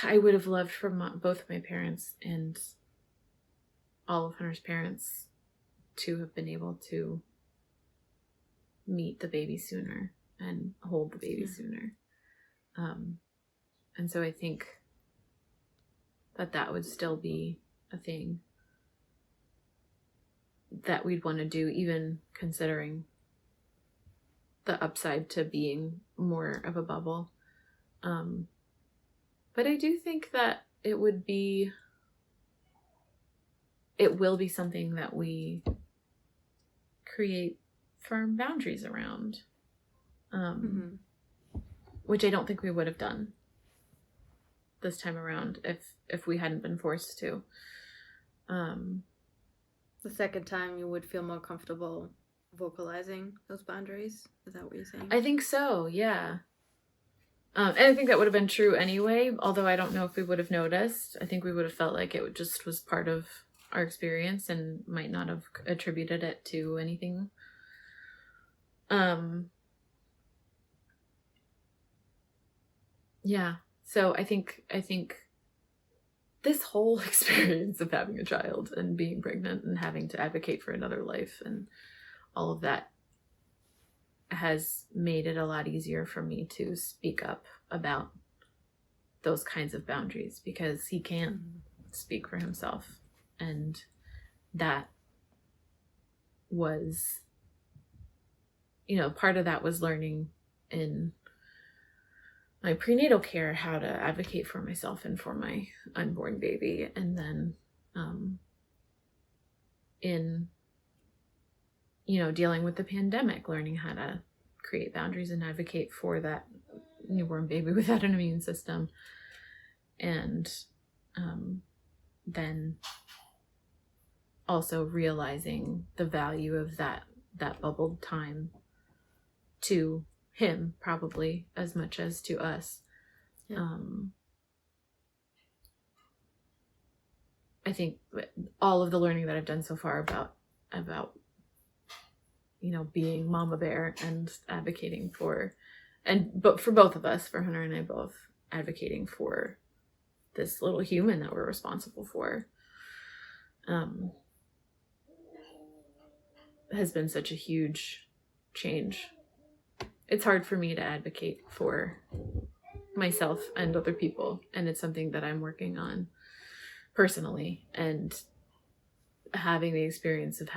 A: I would have loved for both my parents and all of Hunter's parents to have been able to meet the baby sooner and hold the baby sooner. And so I think that would still be a thing that we'd want to do, even considering the upside to being more of a bubble. But I do think that it will be something that we create firm boundaries around. which I don't think we would have done this time around if we hadn't been forced to.
B: The second time you would feel more comfortable vocalizing those boundaries? Is that what you're saying?
A: I think so, yeah. And I think that would have been true anyway, although I don't know if we would have noticed. I think we would have felt like it just was part of our experience and might not have attributed it to anything. Yeah. So I think this whole experience of having a child and being pregnant and having to advocate for another life and all of that has made it a lot easier for me to speak up about those kinds of boundaries, because he can't speak for himself. And that was, part of that was learning in my prenatal care how to advocate for myself and for my unborn baby. And then in dealing with the pandemic, learning how to create boundaries and advocate for that newborn baby without an immune system. And then also realizing the value of that bubbled time to him, probably as much as to us. Yeah. I think all of the learning that I've done so far about being mama bear and advocating for, but for both of us, for Hunter and I both, advocating for this little human that we're responsible for, has been such a huge change. It's hard for me to advocate for myself and other people, and it's something that I'm working on personally, and having the experience of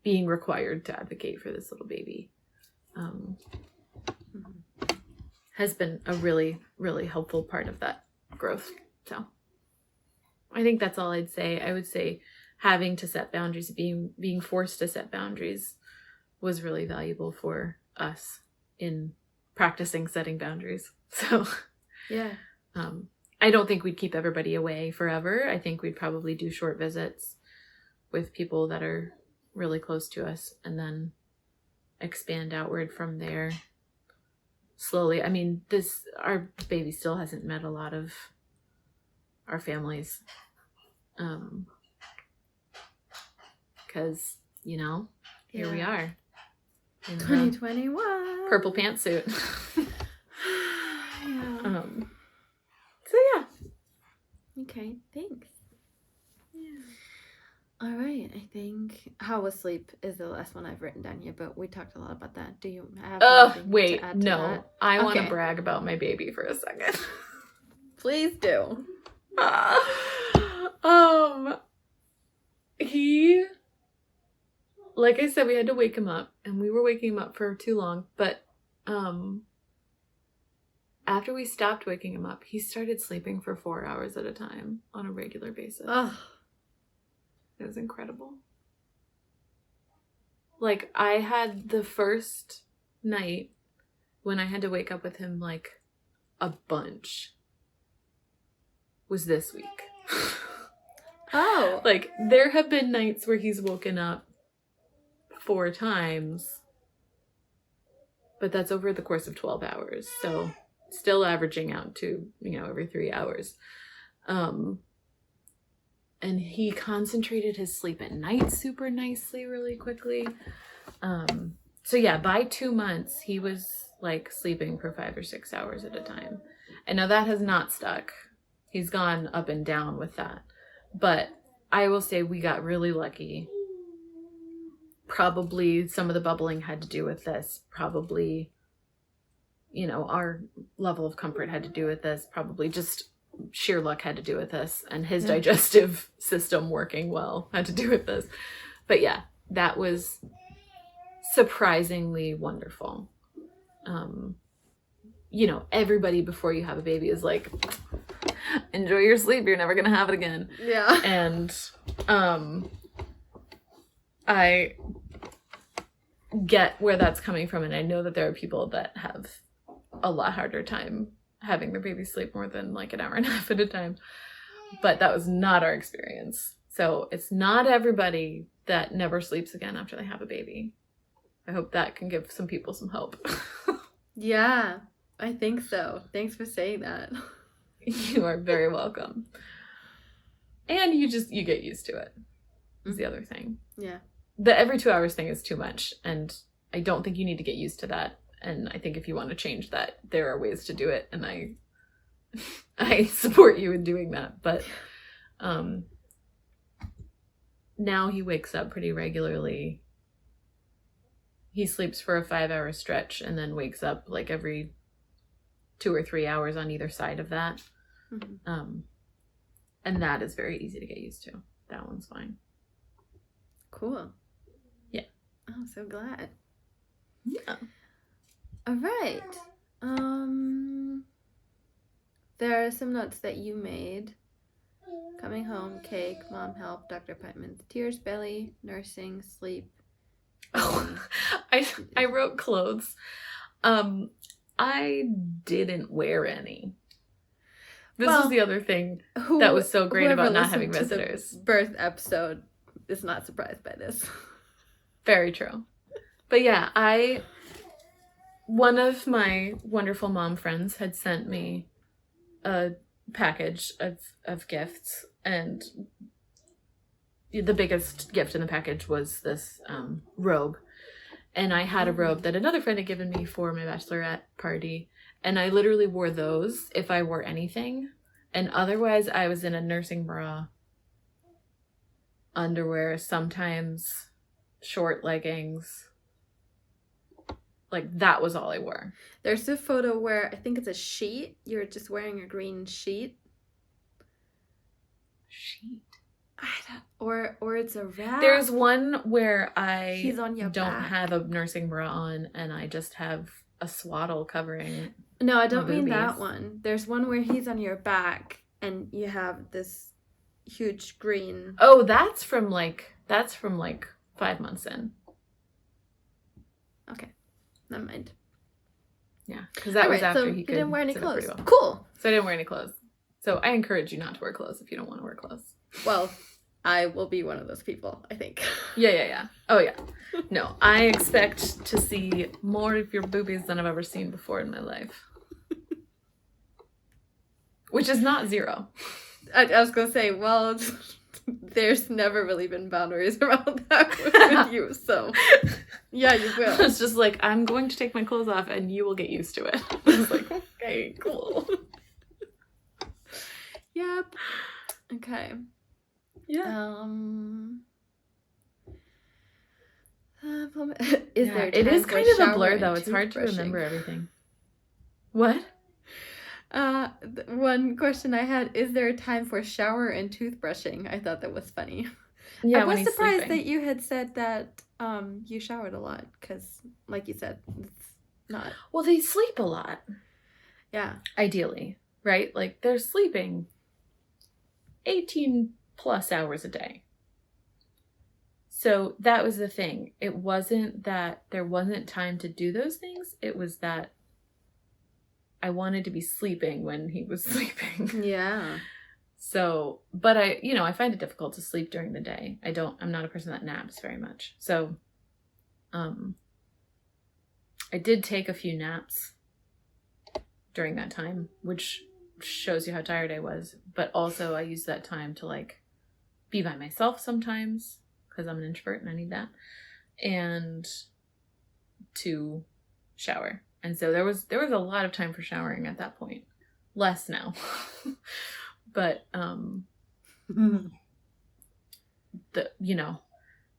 A: being required to advocate for this little baby has been a really, really helpful part of that growth. So I think that's all I'd say. I would say having to set boundaries, being forced to set boundaries, was really valuable for us in practicing setting boundaries. So
B: yeah.
A: I don't think we'd keep everybody away forever. I think we'd probably do short visits with people that are really close to us, and then expand outward from there slowly. I mean, our baby still hasn't met a lot of our families, because here we are in
B: 2021
A: purple pantsuit.
B: Yeah.
A: So yeah.
B: Okay, thanks. Yeah. All right, I think how was sleep is the last one I've written down here, but we talked a lot about that. Do you have
A: wait,
B: to add
A: no.
B: to that?
A: I want to brag about my baby for a second.
B: Please do.
A: He, like I said, we had to wake him up, and we were waking him up for too long, but after we stopped waking him up, he started sleeping for 4 hours at a time on a regular basis.
B: Oh.
A: It was incredible. Like, I had the first night when I had to wake up with him like a bunch was this week.
B: Oh.
A: Like, there have been nights where he's woken up 4 times, but that's over the course of 12 hours. So still averaging out to, every 3 hours. And he concentrated his sleep at night super nicely, really quickly. So yeah, by 2 months, he was like sleeping for 5 or 6 hours at a time. And now that has not stuck. He's gone up and down with that. But I will say we got really lucky. Probably some of the bubbling had to do with this. Probably, our level of comfort had to do with this. Probably just sheer luck had to do with this, and his digestive system working well had to do with this. But yeah, that was surprisingly wonderful. Everybody before you have a baby is like, enjoy your sleep, you're never gonna have it again.
B: Yeah.
A: And I get where that's coming from, and I know that there are people that have a lot harder time having their baby sleep more than like an hour and a half at a time. But that was not our experience. So it's not everybody that never sleeps again after they have a baby. I hope that can give some people some hope.
B: Yeah, I think so. Thanks for saying that.
A: You are very welcome. And you get used to it, is the other thing.
B: Yeah.
A: The every 2 hours thing is too much, and I don't think you need to get used to that. And I think if you want to change that, there are ways to do it, and I support you in doing that. But now he wakes up pretty regularly. He sleeps for a 5-hour stretch and then wakes up like every 2 or 3 hours on either side of that. Mm-hmm. And that is very easy to get used to. That one's fine.
B: Cool.
A: Yeah.
B: Oh, I'm so glad.
A: Yeah.
B: All right. There are some notes that you made. Coming home, cake, mom help, doctor appointment, tears, belly, nursing, sleep.
A: Oh, I wrote clothes. I didn't wear any. This was the other thing that was so great about not having visitors.
B: The birth episode is not surprised by this.
A: Very true. But yeah, one of my wonderful mom friends had sent me a package of gifts, and the biggest gift in the package was this robe. And I had a robe that another friend had given me for my bachelorette party, and I literally wore those if I wore anything, and otherwise I was in a nursing bra, underwear, sometimes short leggings. Like, that was all I wore.
B: There's a photo where I think it's a sheet. You're just wearing a green sheet.
A: Sheet?
B: Or it's a wrap.
A: There's one where
B: He's on your
A: don't
B: back.
A: have a nursing bra on, and I just have a swaddle covering.
B: No, I don't mean that one. There's one where he's on your back, and you have this huge green.
A: Oh, that's from like 5 months in.
B: Okay, never mind.
A: Yeah, because that was after he could.
B: You didn't wear any clothes.
A: Well.
B: Cool.
A: So I didn't wear any clothes. So I encourage you not to wear clothes if you don't want to wear clothes.
B: Well, I will be one of those people, I think.
A: Yeah. Oh, yeah. No, I expect to see more of your boobies than I've ever seen before in my life. Which is not 0.
B: I was going to say, well, there's never really been boundaries around that with you, so yeah, you will.
A: It's just like, I'm going to take my clothes off and you will get used to it. I was like, okay, cool.
B: Yep. Okay.
A: Yeah.
B: Is there time
A: it is
B: for
A: kind of a blur though. It's hard to remember everything. What?
B: One question I had, is there a time for shower and toothbrushing? I thought that was funny.
A: Yeah,
B: I was surprised that you had said that you showered a lot, because like you said, it's not.
A: Well, they sleep a lot.
B: Yeah.
A: Ideally, right? Like, they're sleeping 18 plus hours a day. So that was the thing. It wasn't that there wasn't time to do those things. It was that I wanted to be sleeping when he was sleeping.
B: Yeah.
A: So, but I find it difficult to sleep during the day. I'm not a person that naps very much. So, I did take a few naps during that time, which shows you how tired I was. But also I used that time to like be by myself sometimes, because I'm an introvert and I need that, and to shower. And so there was a lot of time for showering at that point. Less now. But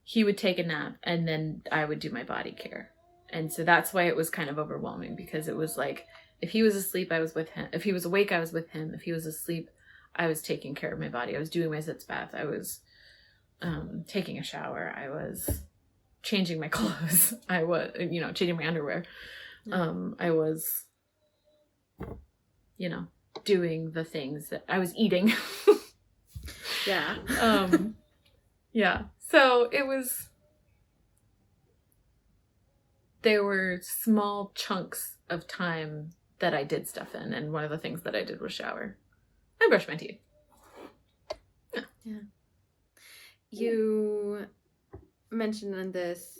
A: he would take a nap and then I would do my body care. And so that's why it was kind of overwhelming, because it was like, if he was asleep, I was with him. If he was awake, I was with him. If he was asleep, I was taking care of my body. I was doing my sitz bath. I was taking a shower. I was changing my clothes. I was, changing my underwear. I was, doing the things that I was eating.
B: Yeah.
A: Yeah. So there were small chunks of time that I did stuff in. And one of the things that I did was shower. I brush my teeth.
B: Yeah. You mentioned in this,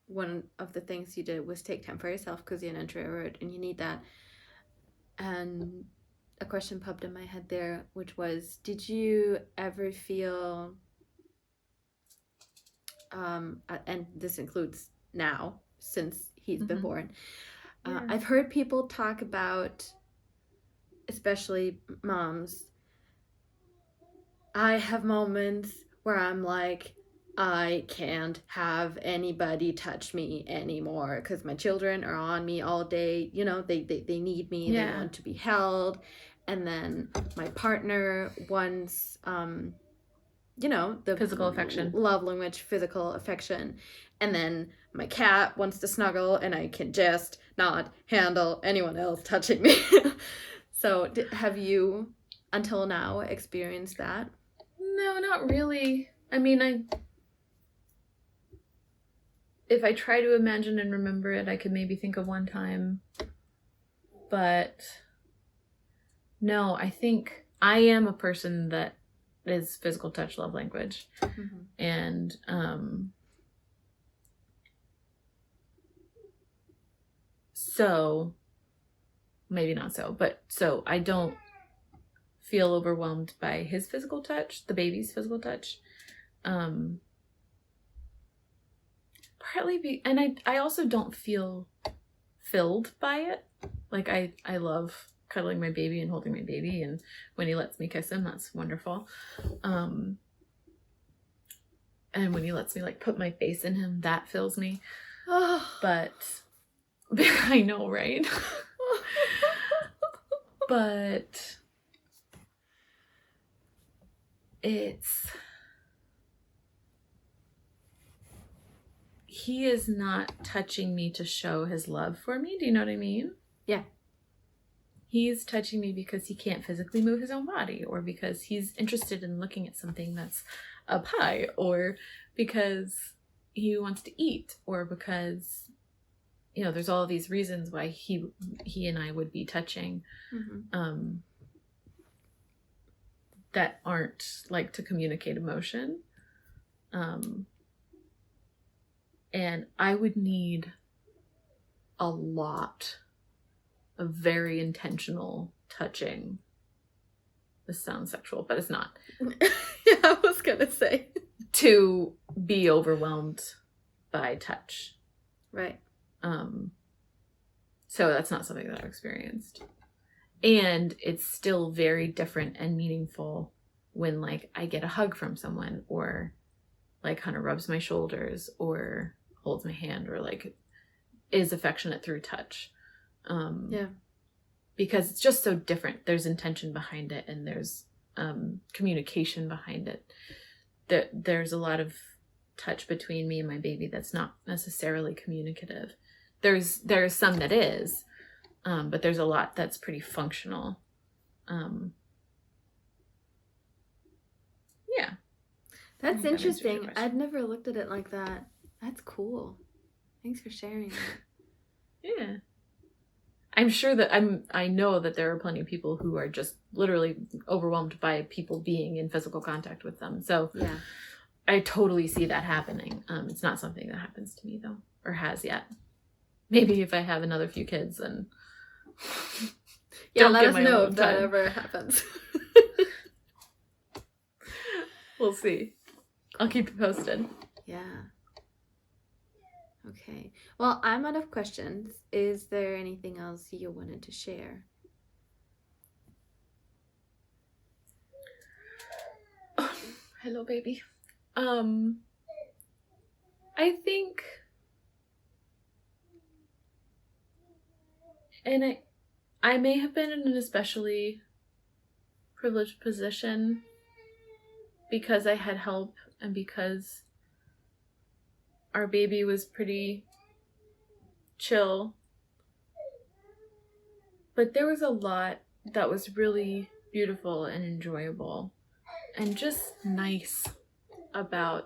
B: one of the things you did was take time for yourself because you're an introvert and you need that. And a question popped in my head there, which was, did you ever feel, and this includes now, since he's been born, I've heard people talk about, especially moms, I have moments where I'm like, I can't have anybody touch me anymore because my children are on me all day. You know, they need me. They want to be held. And then my partner wants, you know, the
A: physical affection,
B: love language, physical affection. And then my cat wants to snuggle and I can just not handle anyone else touching me. So have you, until now, experienced that?
A: No, not really. I mean, if I try to imagine and remember it, I could maybe think of one time. But no, I think I am a person that is physical touch love language. And so maybe not so, but so I don't feel overwhelmed by his physical touch, the baby's physical touch. Partly and I also don't feel filled by it. Like I love cuddling my baby and holding my baby, and when he lets me kiss him, that's wonderful. And when he lets me like put my face in him, that fills me. But I know, right? But he is not touching me to show his love for me. Do you know what I mean?
B: Yeah.
A: He's touching me because he can't physically move his own body, or because he's interested in looking at something that's up high, or because he wants to eat, or because, you know, there's all of these reasons why he and I would be touching that aren't like to communicate emotion. And I would need a lot of very intentional touching. This sounds sexual, but it's not.
B: Yeah, I was gonna say.
A: To be overwhelmed by touch.
B: Right.
A: So that's not something that I've experienced. And it's still very different and meaningful when like I get a hug from someone, or like Hunter rubs my shoulders, or holds my hand, or like is affectionate through touch. Because it's just so different. There's intention behind it, and there's communication behind it. There's a lot of touch between me and my baby that's not necessarily communicative. There's some that is, but there's a lot that's pretty functional. Yeah.
B: That's interesting. I'd never looked at it like that. That's cool. Thanks for sharing that.
A: Yeah. I'm sure that I know that there are plenty of people who are just literally overwhelmed by people being in physical contact with them. So
B: yeah,
A: I totally see that happening. It's not something that happens to me though, or has yet. Maybe if I have another few kids, and
B: yeah, let us know if that ever happens.
A: We'll see. I'll keep you posted.
B: Yeah. Okay. Well, I'm out of questions. Is there anything else you wanted to share?
A: Hello, baby. I think, and I may have been in an especially privileged position because I had help, and because our baby was pretty chill. But there was a lot that was really beautiful and enjoyable and just nice about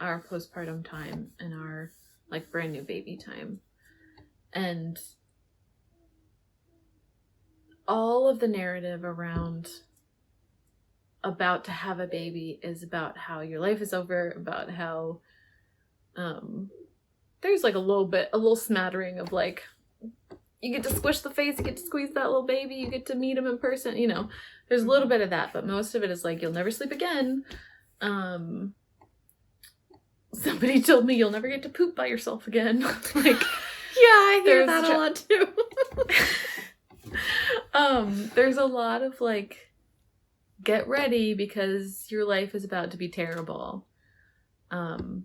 A: our postpartum time and our like brand new baby time. And all of the narrative around about to have a baby is about how your life is over, about how there's like a little smattering of like, you get to squish the face, you get to squeeze that little baby, you get to meet him in person, you know, there's a little bit of that, but most of it is like, you'll never sleep again. Somebody told me you'll never get to poop by yourself again. Like,
B: yeah, I hear that a lot too.
A: There's a lot of like, get ready because your life is about to be terrible. And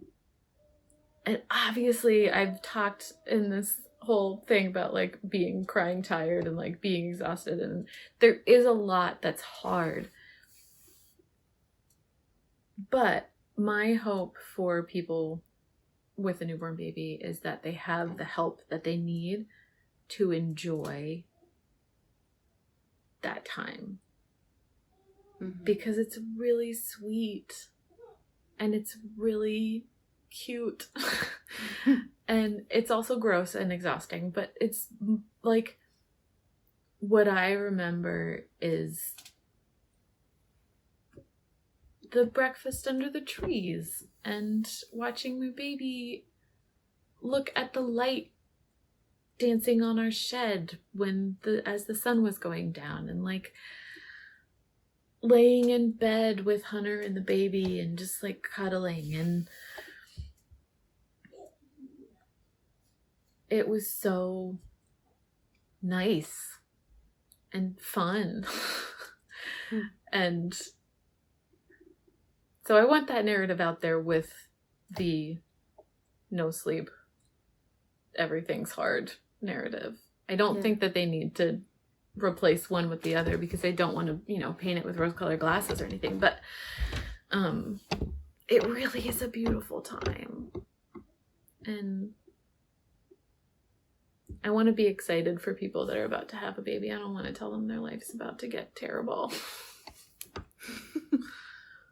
A: obviously I've talked in this whole thing about like crying tired and like being exhausted, and there is a lot that's hard. But my hope for people with a newborn baby is that they have the help that they need to enjoy that time. Because it's really sweet and it's really cute. And it's also gross and exhausting, but it's like, what I remember is the breakfast under the trees and watching my baby look at the light dancing on our shed as the sun was going down, and like laying in bed with Hunter and the baby and just like cuddling, and it was so nice and fun. And so I want that narrative out there with the no sleep, everything's hard narrative. I don't think that they need to replace one with the other, because I don't want to, paint it with rose-colored glasses or anything, but it really is a beautiful time. And I want to be excited for people that are about to have a baby. I don't want to tell them their life's about to get terrible.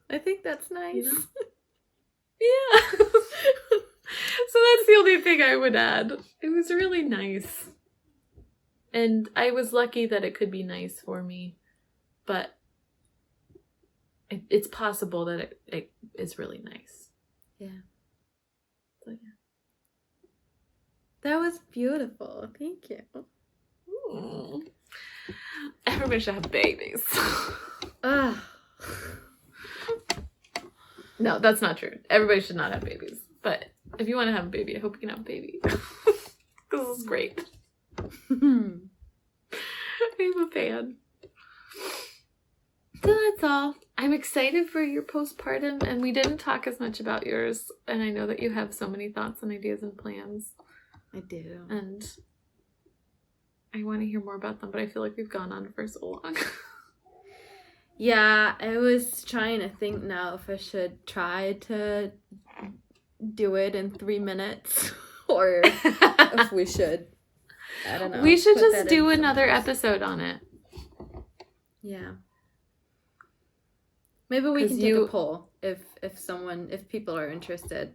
B: I think that's nice.
A: Yeah. So that's the only thing I would add. It was really nice. And I was lucky that it could be nice for me. But it's possible that it is really nice.
B: Yeah.
A: So, yeah.
B: That was beautiful. Thank you.
A: Ooh. Everybody should have babies. No, that's not true. Everybody should not have babies. But if you want to have a baby, I hope you can have a baby. This is great. I'm a fan. So that's all. I'm excited for your postpartum, and we didn't talk as much about yours, and I know that you have so many thoughts and ideas and plans.
B: I do.
A: And I want to hear more about them, but I feel like we've gone on for so long.
B: Yeah, I was trying to think now if I should try to do it in 3 minutes or if we should, I don't know.
A: We should just do another episode on it.
B: Yeah. Maybe we can take a poll if people are interested.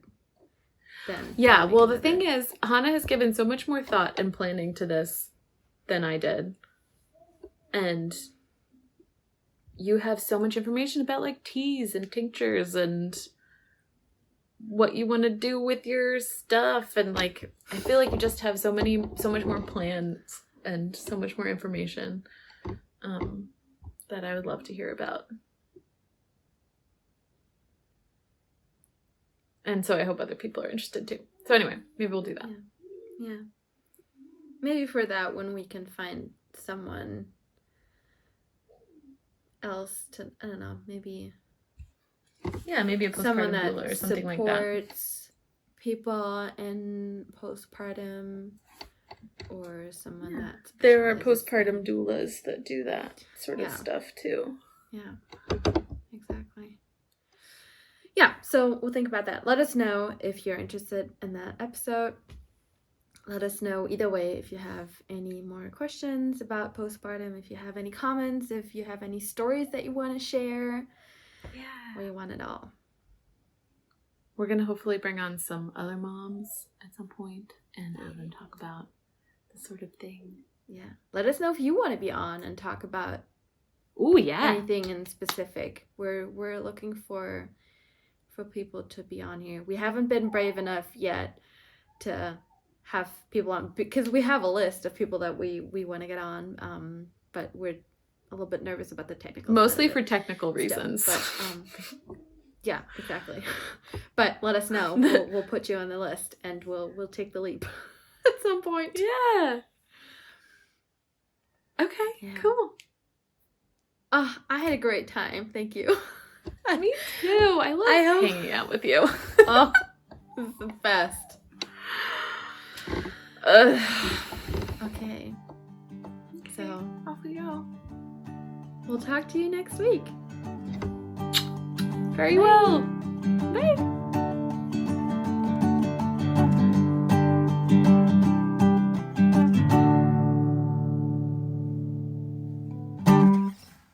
B: Then
A: yeah, well, the thing is, Hannah has given so much more thought and planning to this than I did. And you have so much information about like teas and tinctures and what you want to do with your stuff, and like I feel like you just have so much more plans and so much more information that I would love to hear about. And so I hope other people are interested too. So anyway, maybe we'll do that.
B: Yeah. Maybe for that, when we can find someone else to, I don't know, maybe.
A: Yeah, maybe a postpartum doula or something like that.
B: Supports people in postpartum, or someone that.
A: There are postpartum doulas that do that sort of stuff too.
B: Yeah, exactly. Yeah, so we'll think about that. Let us know if you're interested in that episode. Let us know either way if you have any more questions about postpartum, if you have any comments, if you have any stories that you want to share. Yeah. We want it all.
A: We're going to hopefully bring on some other moms at some point and have them talk about this sort of thing.
B: Yeah. Let us know if you want to be on and talk about anything in specific. We're looking for people to be on here. We haven't been brave enough yet to have people on, because we have a list of people that we want to get on, but we're a little bit nervous about the technical
A: mostly for technical reasons.
B: But yeah, exactly. But let us know. We'll put you on the list, and we'll take the leap at some point.
A: Yeah. Okay, cool.
B: I had a great time. Thank you.
A: Me too. I love hanging out with you.
B: Oh, this is the best. Okay. So
A: off we go.
B: We'll talk to you next week.
A: Very well. Bye.